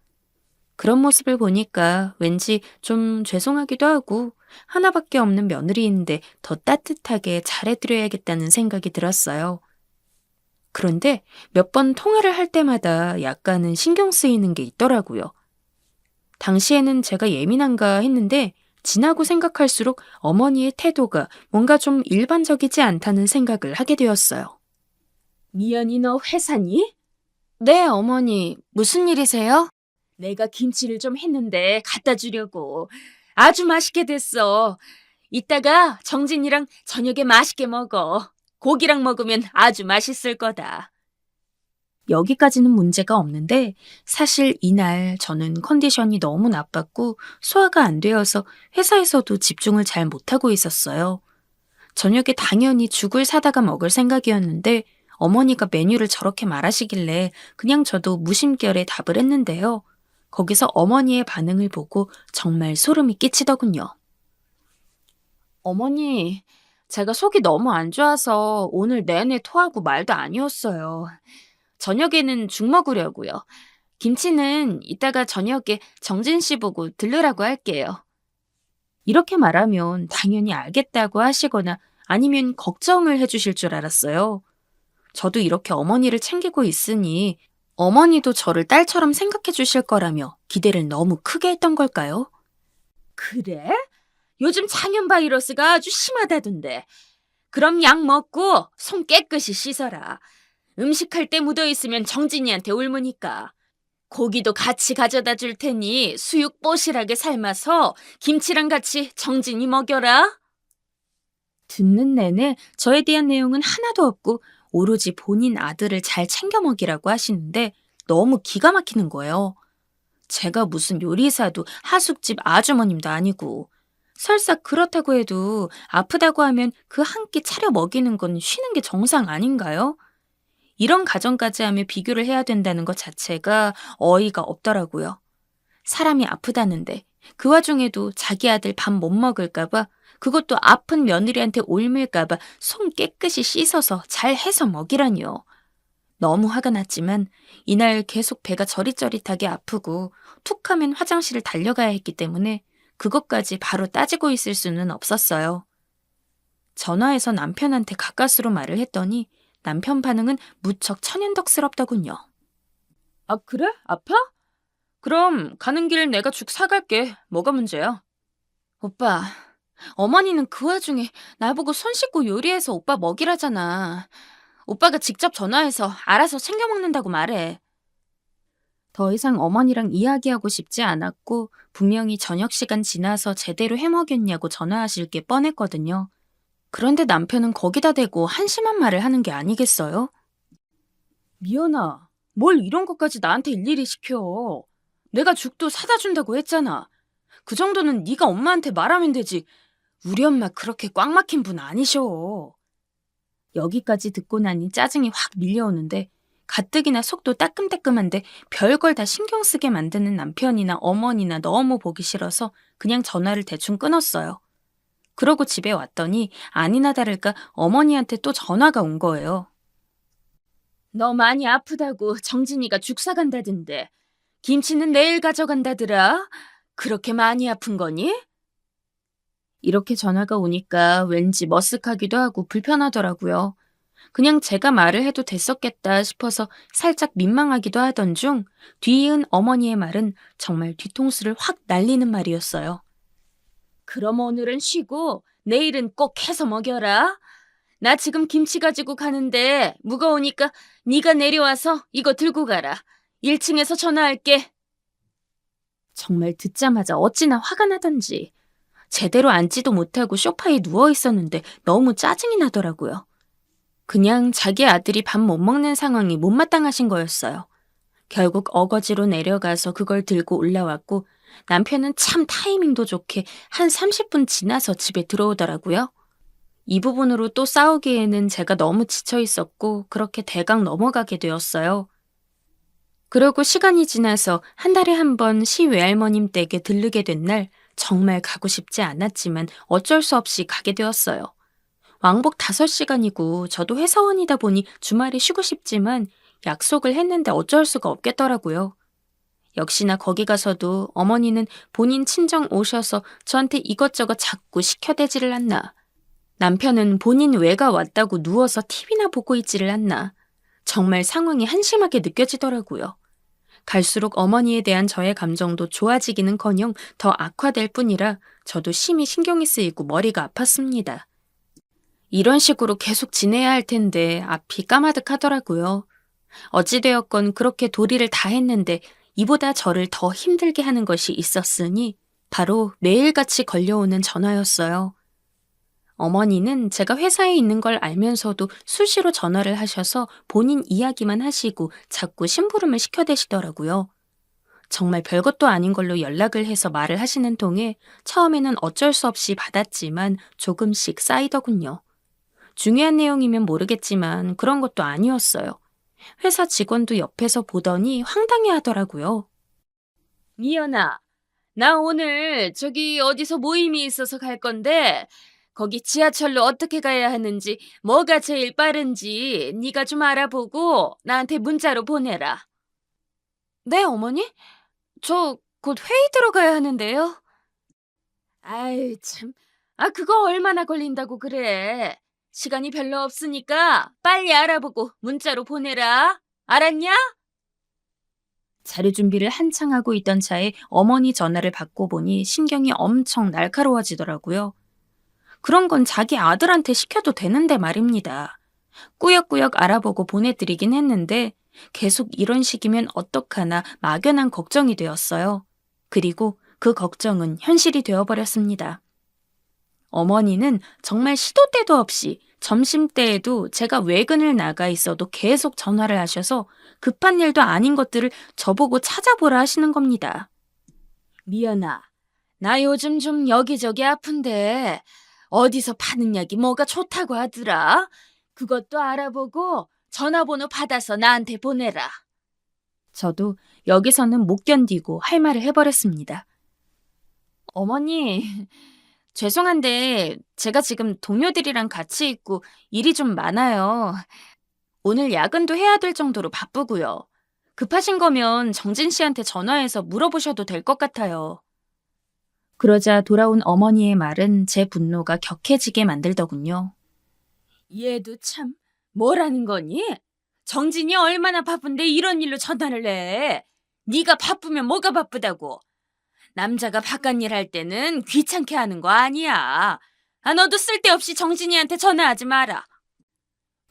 그런 모습을 보니까 왠지 좀 죄송하기도 하고 하나밖에 없는 며느리인데 더 따뜻하게 잘해드려야겠다는 생각이 들었어요. 그런데 몇 번 통화를 할 때마다 약간은 신경 쓰이는 게 있더라고요. 당시에는 제가 예민한가 했는데 지나고 생각할수록 어머니의 태도가 뭔가 좀 일반적이지 않다는 생각을 하게 되었어요. 미연이 너 회사니? 네, 어머니. 무슨 일이세요? 내가 김치를 좀 했는데 갖다 주려고. 아주 맛있게 됐어. 이따가 정진이랑 저녁에 맛있게 먹어. 고기랑 먹으면 아주 맛있을 거다. 여기까지는 문제가 없는데 사실 이날 저는 컨디션이 너무 나빴고 소화가 안 되어서 회사에서도 집중을 잘 못하고 있었어요. 저녁에 당연히 죽을 사다가 먹을 생각이었는데 어머니가 메뉴를 저렇게 말하시길래 그냥 저도 무심결에 답을 했는데요. 거기서 어머니의 반응을 보고 정말 소름이 끼치더군요. 어머니, 제가 속이 너무 안 좋아서 오늘 내내 토하고 말도 아니었어요. 저녁에는 죽 먹으려고요. 김치는 이따가 저녁에 정진 씨 보고 들르라고 할게요. 이렇게 말하면 당연히 알겠다고 하시거나 아니면 걱정을 해주실 줄 알았어요. 저도 이렇게 어머니를 챙기고 있으니 어머니도 저를 딸처럼 생각해 주실 거라며 기대를 너무 크게 했던 걸까요? 그래? 요즘 장염 바이러스가 아주 심하다던데. 그럼 약 먹고 손 깨끗이 씻어라. 음식할 때 묻어있으면 정진이한테 옮으니까. 고기도 같이 가져다 줄 테니 수육 뽀실하게 삶아서 김치랑 같이 정진이 먹여라. 듣는 내내 저에 대한 내용은 하나도 없고 오로지 본인 아들을 잘 챙겨 먹이라고 하시는데 너무 기가 막히는 거예요. 제가 무슨 요리사도 하숙집 아주머님도 아니고 설사 그렇다고 해도 아프다고 하면 그 한 끼 차려 먹이는 건 쉬는 게 정상 아닌가요? 이런 가정까지 하며 비교를 해야 된다는 것 자체가 어이가 없더라고요. 사람이 아프다는데 그 와중에도 자기 아들 밥 못 먹을까봐 그것도 아픈 며느리한테 옮을까봐 손 깨끗이 씻어서 잘 해서 먹이라니요. 너무 화가 났지만 이날 계속 배가 저릿저릿하게 아프고 툭 하면 화장실을 달려가야 했기 때문에 그것까지 바로 따지고 있을 수는 없었어요. 전화해서 남편한테 가까스로 말을 했더니 남편 반응은 무척 천연덕스럽더군요. 아, 그래? 아파? 그럼 가는 길 내가 죽 사갈게. 뭐가 문제야? 오빠, 어머니는 그 와중에 나보고 손 씻고 요리해서 오빠 먹이라잖아. 오빠가 직접 전화해서 알아서 챙겨 먹는다고 말해. 더 이상 어머니랑 이야기하고 싶지 않았고 분명히 저녁 시간 지나서 제대로 해먹였냐고 전화하실 게 뻔했거든요. 그런데 남편은 거기다 대고 한심한 말을 하는 게 아니겠어요? 미연아, 뭘 이런 것까지 나한테 일일이 시켜. 내가 죽도 사다 준다고 했잖아. 그 정도는 네가 엄마한테 말하면 되지. 우리 엄마 그렇게 꽉 막힌 분 아니셔. 여기까지 듣고 나니 짜증이 확 밀려오는데 가뜩이나 속도 따끔따끔한데 별걸 다 신경 쓰게 만드는 남편이나 어머니나 너무 보기 싫어서 그냥 전화를 대충 끊었어요. 그러고 집에 왔더니 아니나 다를까 어머니한테 또 전화가 온 거예요. 너 많이 아프다고 정진이가 죽 사간다던데 김치는 내일 가져간다더라. 그렇게 많이 아픈 거니? 이렇게 전화가 오니까 왠지 머쓱하기도 하고 불편하더라고요. 그냥 제가 말을 해도 됐었겠다 싶어서 살짝 민망하기도 하던 중 뒤이은 어머니의 말은 정말 뒤통수를 확 날리는 말이었어요. 그럼 오늘은 쉬고 내일은 꼭 해서 먹여라. 나 지금 김치 가지고 가는데 무거우니까 네가 내려와서 이거 들고 가라. 1층에서 전화할게. 정말 듣자마자 어찌나 화가 나던지. 제대로 앉지도 못하고 소파에 누워 있었는데 너무 짜증이 나더라고요. 그냥 자기 아들이 밥 못 먹는 상황이 못마땅하신 거였어요. 결국 어거지로 내려가서 그걸 들고 올라왔고 남편은 참 타이밍도 좋게 한 30분 지나서 집에 들어오더라고요. 이 부분으로 또 싸우기에는 제가 너무 지쳐 있었고 그렇게 대강 넘어가게 되었어요. 그러고 시간이 지나서 한 달에 한 번 시외할머님 댁에 들르게 된 날 정말 가고 싶지 않았지만 어쩔 수 없이 가게 되었어요. 왕복 5시간이고 저도 회사원이다 보니 주말에 쉬고 싶지만 약속을 했는데 어쩔 수가 없겠더라고요. 역시나 거기 가서도 어머니는 본인 친정 오셔서 저한테 이것저것 자꾸 시켜대지를 않나. 남편은 본인 외가 왔다고 누워서 TV나 보고 있지를 않나. 정말 상황이 한심하게 느껴지더라고요. 갈수록 어머니에 대한 저의 감정도 좋아지기는커녕 더 악화될 뿐이라 저도 심히 신경이 쓰이고 머리가 아팠습니다. 이런 식으로 계속 지내야 할 텐데 앞이 까마득하더라고요. 어찌되었건 그렇게 도리를 다 했는데 이보다 저를 더 힘들게 하는 것이 있었으니 바로 매일같이 걸려오는 전화였어요. 어머니는 제가 회사에 있는 걸 알면서도 수시로 전화를 하셔서 본인 이야기만 하시고 자꾸 심부름을 시켜대시더라고요. 정말 별것도 아닌 걸로 연락을 해서 말을 하시는 통에 처음에는 어쩔 수 없이 받았지만 조금씩 쌓이더군요. 중요한 내용이면 모르겠지만 그런 것도 아니었어요. 회사 직원도 옆에서 보더니 황당해 하더라고요. 미연아, 나 오늘 저기 어디서 모임이 있어서 갈 건데 거기 지하철로 어떻게 가야 하는지 뭐가 제일 빠른지 네가 좀 알아보고 나한테 문자로 보내라. 네, 어머니? 저 곧 회의 들어가야 하는데요. 아유, 참. 아, 그거 얼마나 걸린다고 그래. 시간이 별로 없으니까 빨리 알아보고 문자로 보내라. 알았냐? 자료 준비를 한창 하고 있던 차에 어머니 전화를 받고 보니 신경이 엄청 날카로워지더라고요. 그런 건 자기 아들한테 시켜도 되는데 말입니다. 꾸역꾸역 알아보고 보내드리긴 했는데 계속 이런 식이면 어떡하나 막연한 걱정이 되었어요. 그리고 그 걱정은 현실이 되어버렸습니다. 어머니는 정말 시도 때도 없이 점심때에도 제가 외근을 나가 있어도 계속 전화를 하셔서 급한 일도 아닌 것들을 저보고 찾아보라 하시는 겁니다. 미연아, 나 요즘 좀 여기저기 아픈데 어디서 파는 약이 뭐가 좋다고 하더라. 그것도 알아보고 전화번호 받아서 나한테 보내라. 저도 여기서는 못 견디고 할 말을 해버렸습니다. 어머니, 죄송한데 제가 지금 동료들이랑 같이 있고 일이 좀 많아요. 오늘 야근도 해야 될 정도로 바쁘고요. 급하신 거면 정진 씨한테 전화해서 물어보셔도 될 것 같아요. 그러자 돌아온 어머니의 말은 제 분노가 격해지게 만들더군요. 얘도 참 뭐라는 거니? 정진이 얼마나 바쁜데 이런 일로 전화를 해. 네가 바쁘면 뭐가 바쁘다고. 남자가 바깥일 할 때는 귀찮게 하는 거 아니야. 아, 너도 쓸데없이 정진이한테 전화하지 마라.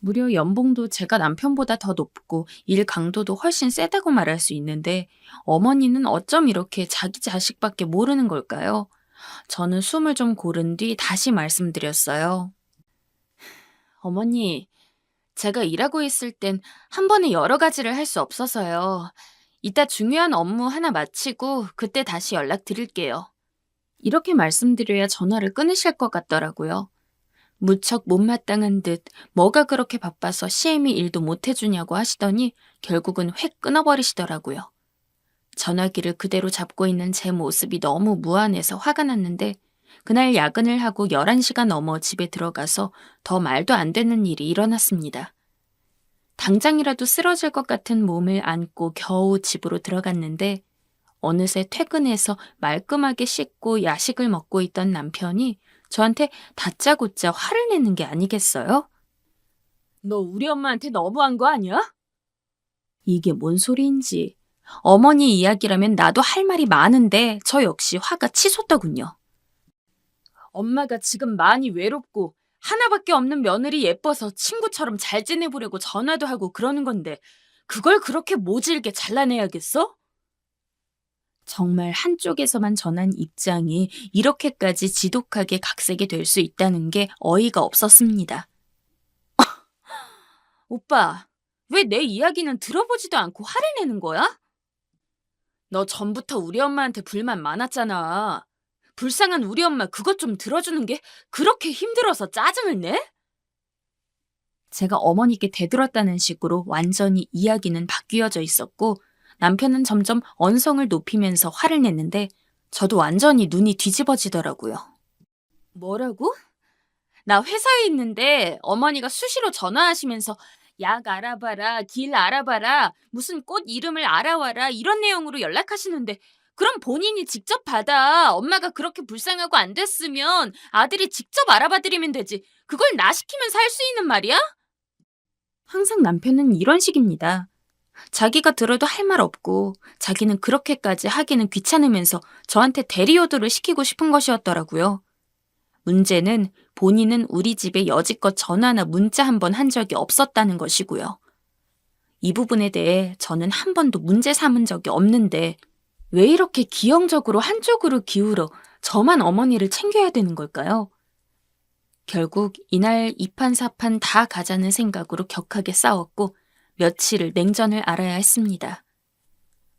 무려 연봉도 제가 남편보다 더 높고 일 강도도 훨씬 세다고 말할 수 있는데 어머니는 어쩜 이렇게 자기 자식밖에 모르는 걸까요? 저는 숨을 좀 고른 뒤 다시 말씀드렸어요. 어머니, 제가 일하고 있을 땐 한 번에 여러 가지를 할 수 없어서요. 이따 중요한 업무 하나 마치고 그때 다시 연락드릴게요. 이렇게 말씀드려야 전화를 끊으실 것 같더라고요. 무척 못마땅한 듯 뭐가 그렇게 바빠서 시애미 일도 못 해주냐고 하시더니 결국은 획 끊어버리시더라고요. 전화기를 그대로 잡고 있는 제 모습이 너무 무안해서 화가 났는데 그날 야근을 하고 11시가 넘어 집에 들어가서 더 말도 안 되는 일이 일어났습니다. 당장이라도 쓰러질 것 같은 몸을 안고 겨우 집으로 들어갔는데 어느새 퇴근해서 말끔하게 씻고 야식을 먹고 있던 남편이 저한테 다짜고짜 화를 내는 게 아니겠어요? 너 우리 엄마한테 너무한 거 아니야? 이게 뭔 소리인지. 어머니 이야기라면 나도 할 말이 많은데 저 역시 화가 치솟더군요. 엄마가 지금 많이 외롭고 하나밖에 없는 며느리 예뻐서 친구처럼 잘 지내보려고 전화도 하고 그러는 건데 그걸 그렇게 모질게 잘라내야겠어? 정말 한쪽에서만 전한 입장이 이렇게까지 지독하게 각색이 될 수 있다는 게 어이가 없었습니다. 오빠, 왜 내 이야기는 들어보지도 않고 화를 내는 거야? 너 전부터 우리 엄마한테 불만 많았잖아. 불쌍한 우리 엄마 그것 좀 들어주는 게 그렇게 힘들어서 짜증을 내? 제가 어머니께 대들었다는 식으로 완전히 이야기는 바뀌어져 있었고 남편은 점점 언성을 높이면서 화를 냈는데 저도 완전히 눈이 뒤집어지더라고요. 뭐라고? 나 회사에 있는데 어머니가 수시로 전화하시면서 약 알아봐라, 길 알아봐라, 무슨 꽃 이름을 알아와라 이런 내용으로 연락하시는데 그럼 본인이 직접 받아. 엄마가 그렇게 불쌍하고 안 됐으면 아들이 직접 알아봐드리면 되지. 그걸 나 시키면서 할 수 있는 말이야? 항상 남편은 이런 식입니다. 자기가 들어도 할 말 없고 자기는 그렇게까지 하기는 귀찮으면서 저한테 대리효도를 시키고 싶은 것이었더라고요. 문제는 본인은 우리 집에 여지껏 전화나 문자 한 번 한 적이 없었다는 것이고요. 이 부분에 대해 저는 한 번도 문제 삼은 적이 없는데 왜 이렇게 기형적으로 한쪽으로 기울어 저만 어머니를 챙겨야 되는 걸까요? 결국 이날 이판사판 다 가자는 생각으로 격하게 싸웠고 며칠을 냉전을 알아야 했습니다.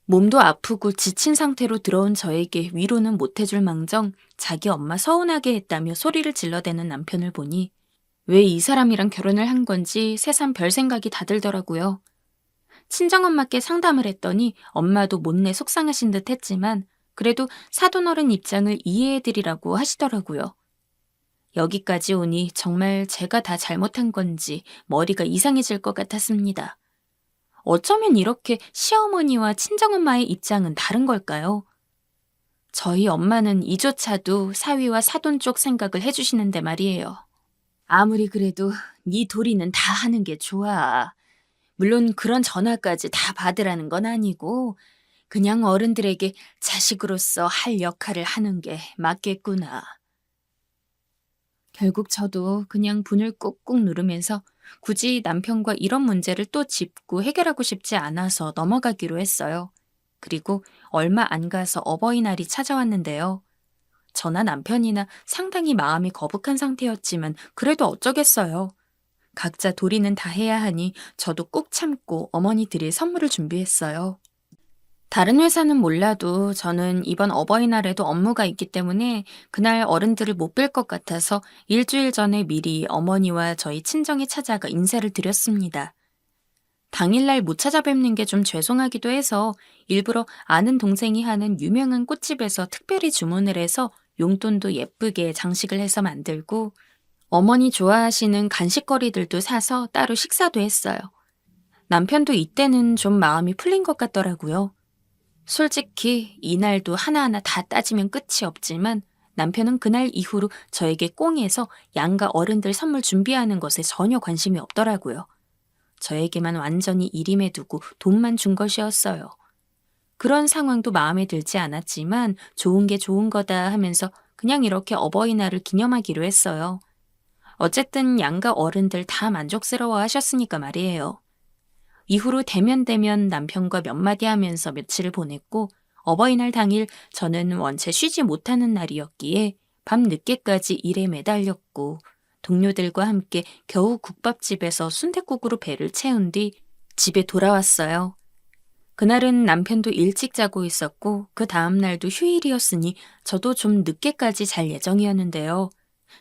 몸도 아프고 지친 상태로 들어온 저에게 위로는 못해줄 망정 자기 엄마 서운하게 했다며 소리를 질러대는 남편을 보니 왜 이 사람이랑 결혼을 한 건지 새삼 별 생각이 다 들더라고요. 친정엄마께 상담을 했더니 엄마도 못내 속상하신 듯 했지만 그래도 사돈어른 입장을 이해해드리라고 하시더라고요. 여기까지 오니 정말 제가 다 잘못한 건지 머리가 이상해질 것 같았습니다. 어쩌면 이렇게 시어머니와 친정엄마의 입장은 다른 걸까요? 저희 엄마는 이조차도 사위와 사돈 쪽 생각을 해주시는데 말이에요. 아무리 그래도 네 도리는 다 하는 게 좋아. 물론 그런 전화까지 다 받으라는 건 아니고 그냥 어른들에게 자식으로서 할 역할을 하는 게 맞겠구나. 결국 저도 그냥 분을 꾹꾹 누르면서 굳이 남편과 이런 문제를 또 짚고 해결하고 싶지 않아서 넘어가기로 했어요. 그리고 얼마 안 가서 어버이날이 찾아왔는데요. 저나 남편이나 상당히 마음이 거북한 상태였지만 그래도 어쩌겠어요. 각자 도리는 다 해야 하니 저도 꾹 참고 어머니 드릴 선물을 준비했어요. 다른 회사는 몰라도 저는 이번 어버이날에도 업무가 있기 때문에 그날 어른들을 못 뵐 것 같아서 일주일 전에 미리 어머니와 저희 친정에 찾아가 인사를 드렸습니다. 당일날 못 찾아뵙는 게 좀 죄송하기도 해서 일부러 아는 동생이 하는 유명한 꽃집에서 특별히 주문을 해서 용돈도 예쁘게 장식을 해서 만들고 어머니 좋아하시는 간식거리들도 사서 따로 식사도 했어요. 남편도 이때는 좀 마음이 풀린 것 같더라고요. 솔직히 이날도 하나하나 다 따지면 끝이 없지만 남편은 그날 이후로 저에게 꽁해서 양가 어른들 선물 준비하는 것에 전혀 관심이 없더라고요. 저에게만 완전히 일임해 두고 돈만 준 것이었어요. 그런 상황도 마음에 들지 않았지만 좋은 게 좋은 거다 하면서 그냥 이렇게 어버이날을 기념하기로 했어요. 어쨌든 양가 어른들 다 만족스러워 하셨으니까 말이에요. 이후로 대면 남편과 몇 마디 하면서 며칠을 보냈고 어버이날 당일 저는 원체 쉬지 못하는 날이었기에 밤 늦게까지 일에 매달렸고 동료들과 함께 겨우 국밥집에서 순댓국으로 배를 채운 뒤 집에 돌아왔어요. 그날은 남편도 일찍 자고 있었고 그 다음 날도 휴일이었으니 저도 좀 늦게까지 잘 예정이었는데요.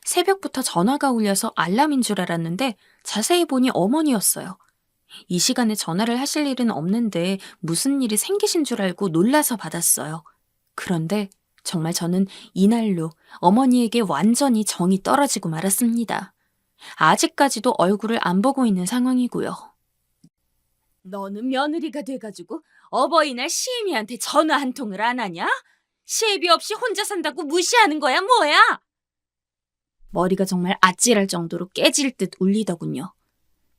새벽부터 전화가 울려서 알람인 줄 알았는데 자세히 보니 어머니였어요. 이 시간에 전화를 하실 일은 없는데 무슨 일이 생기신 줄 알고 놀라서 받았어요. 그런데 정말 저는 이날로 어머니에게 완전히 정이 떨어지고 말았습니다. 아직까지도 얼굴을 안 보고 있는 상황이고요. 너는 며느리가 돼가지고 어버이날 시애미한테 전화 한 통을 안 하냐? 시애비 없이 혼자 산다고 무시하는 거야 뭐야? 머리가 정말 아찔할 정도로 깨질 듯 울리더군요.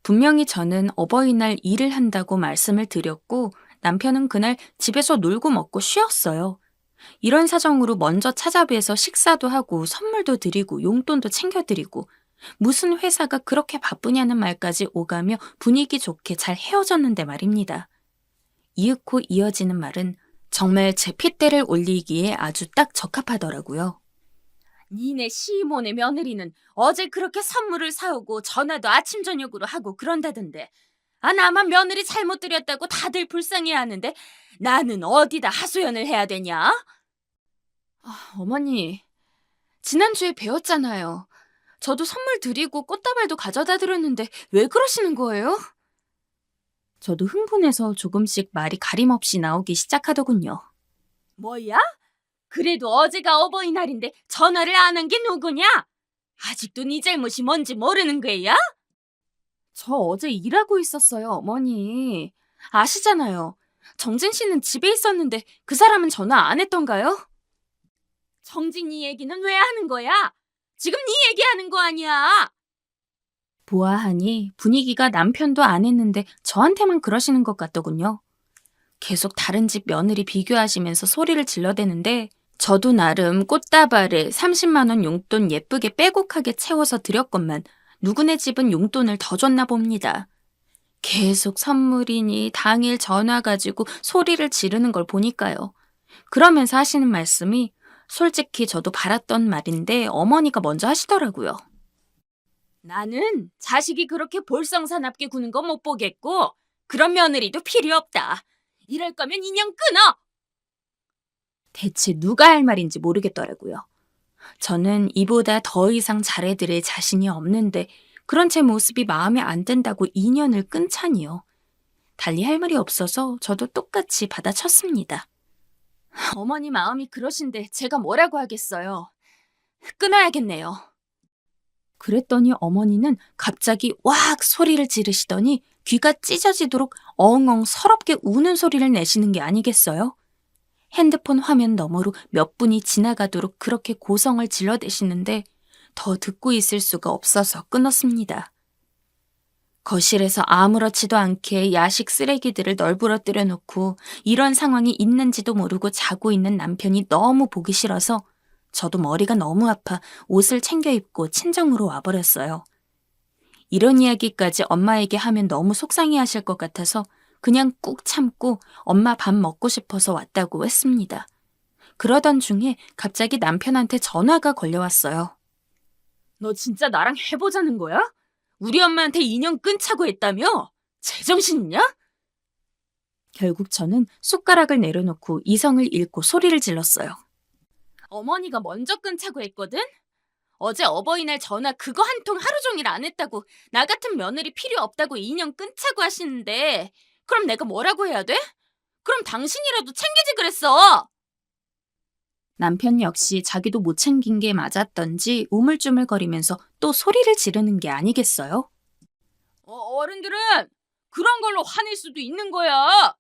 분명히 저는 어버이날 일을 한다고 말씀을 드렸고 남편은 그날 집에서 놀고 먹고 쉬었어요. 이런 사정으로 먼저 찾아뵈서 식사도 하고 선물도 드리고 용돈도 챙겨드리고 무슨 회사가 그렇게 바쁘냐는 말까지 오가며 분위기 좋게 잘 헤어졌는데 말입니다. 이윽고 이어지는 말은 정말 제 핏대를 올리기에 아주 딱 적합하더라고요. 니네 시모네 며느리는 어제 그렇게 선물을 사오고 전화도 아침 저녁으로 하고 그런다던데. 아, 나만 며느리 잘못 드렸다고 다들 불쌍해하는데 나는 어디다 하소연을 해야 되냐? 어머니, 지난주에 배웠잖아요. 저도 선물 드리고 꽃다발도 가져다 드렸는데 왜 그러시는 거예요? 저도 흥분해서 조금씩 말이 가림없이 나오기 시작하더군요. 뭐야? 그래도 어제가 어버이날인데 전화를 안 한 게 누구냐? 아직도 네 잘못이 뭔지 모르는 거야? 저 어제 일하고 있었어요, 어머니. 아시잖아요. 정진 씨는 집에 있었는데 그 사람은 전화 안 했던가요? 정진이 얘기는 왜 하는 거야? 지금 네 얘기하는 거 아니야? 보아하니 분위기가 남편도 안 했는데 저한테만 그러시는 것 같더군요. 계속 다른 집 며느리 비교하시면서 소리를 질러대는데 저도 나름 꽃다발에 30만 원 용돈 예쁘게 빼곡하게 채워서 드렸건만 누구네 집은 용돈을 더 줬나 봅니다. 계속 선물이니 당일 전화 가지고 소리를 지르는 걸 보니까요. 그러면서 하시는 말씀이 솔직히 저도 바랐던 말인데 어머니가 먼저 하시더라고요. 나는 자식이 그렇게 볼썽사납게 구는 거 못 보겠고 그런 며느리도 필요 없다. 이럴 거면 인연 끊어. 대체 누가 할 말인지 모르겠더라고요. 저는 이보다 더 이상 잘해드릴 자신이 없는데 그런 제 모습이 마음에 안 든다고 인연을 끊자니요. 달리 할 말이 없어서 저도 똑같이 받아쳤습니다. 어머니 마음이 그러신데 제가 뭐라고 하겠어요. 끊어야겠네요. 그랬더니 어머니는 갑자기 왁 소리를 지르시더니 귀가 찢어지도록 엉엉 서럽게 우는 소리를 내시는 게 아니겠어요? 핸드폰 화면 너머로 몇 분이 지나가도록 그렇게 고성을 질러대시는데 더 듣고 있을 수가 없어서 끊었습니다. 거실에서 아무렇지도 않게 야식 쓰레기들을 널브러뜨려 놓고 이런 상황이 있는지도 모르고 자고 있는 남편이 너무 보기 싫어서 저도 머리가 너무 아파 옷을 챙겨 입고 친정으로 와버렸어요. 이런 이야기까지 엄마에게 하면 너무 속상해하실 것 같아서 그냥 꾹 참고 엄마 밥 먹고 싶어서 왔다고 했습니다. 그러던 중에 갑자기 남편한테 전화가 걸려왔어요. 너 진짜 나랑 해보자는 거야? 우리 엄마한테 인연 끊자고 했다며? 제정신 있냐? 결국 저는 숟가락을 내려놓고 이성을 잃고 소리를 질렀어요. 어머니가 먼저 끊자고 했거든? 어제 어버이날 전화 그거 한 통 하루 종일 안 했다고 나 같은 며느리 필요 없다고 인연 끊자고 하시는데 그럼 내가 뭐라고 해야 돼? 그럼 당신이라도 챙기지 그랬어. 남편 역시 자기도 못 챙긴 게 맞았던지 우물쭈물거리면서 또 소리를 지르는 게 아니겠어요? 어른들은 그런 걸로 화낼 수도 있는 거야.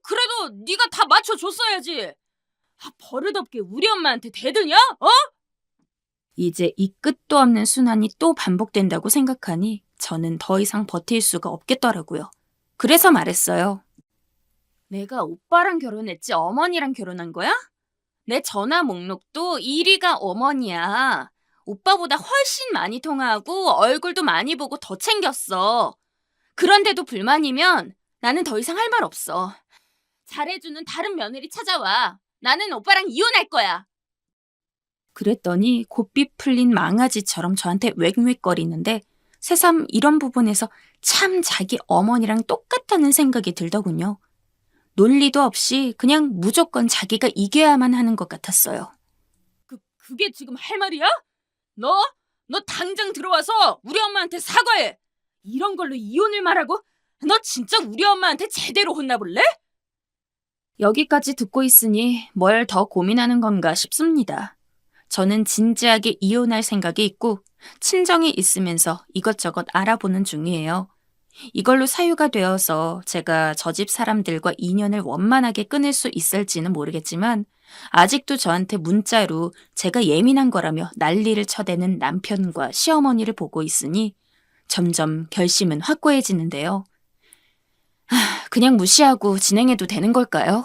그래도 네가 다 맞춰줬어야지. 버릇없게 우리 엄마한테 대드냐? 이제 이 끝도 없는 순환이 또 반복된다고 생각하니 저는 더 이상 버틸 수가 없겠더라고요. 그래서 말했어요. 내가 오빠랑 결혼했지 어머니랑 결혼한 거야? 내 전화 목록도 1위가 어머니야. 오빠보다 훨씬 많이 통화하고 얼굴도 많이 보고 더 챙겼어. 그런데도 불만이면 나는 더 이상 할 말 없어. 잘해주는 다른 며느리 찾아와. 나는 오빠랑 이혼할 거야. 그랬더니 곱비 풀린 망아지처럼 저한테 웽웽거리는데 새삼 이런 부분에서 참 자기 어머니랑 똑같다는 생각이 들더군요. 논리도 없이 그냥 무조건 자기가 이겨야만 하는 것 같았어요. 그게 지금 할 말이야? 너 당장 들어와서 우리 엄마한테 사과해. 이런 걸로 이혼을 말하고? 너 진짜 우리 엄마한테 제대로 혼나볼래? 여기까지 듣고 있으니 뭘 더 고민하는 건가 싶습니다. 저는 진지하게 이혼할 생각이 있고 친정에 있으면서 이것저것 알아보는 중이에요. 이걸로 사유가 되어서 제가 저 집 사람들과 인연을 원만하게 끊을 수 있을지는 모르겠지만 아직도 저한테 문자로 제가 예민한 거라며 난리를 쳐대는 남편과 시어머니를 보고 있으니 점점 결심은 확고해지는데요. 그냥 무시하고 진행해도 되는 걸까요?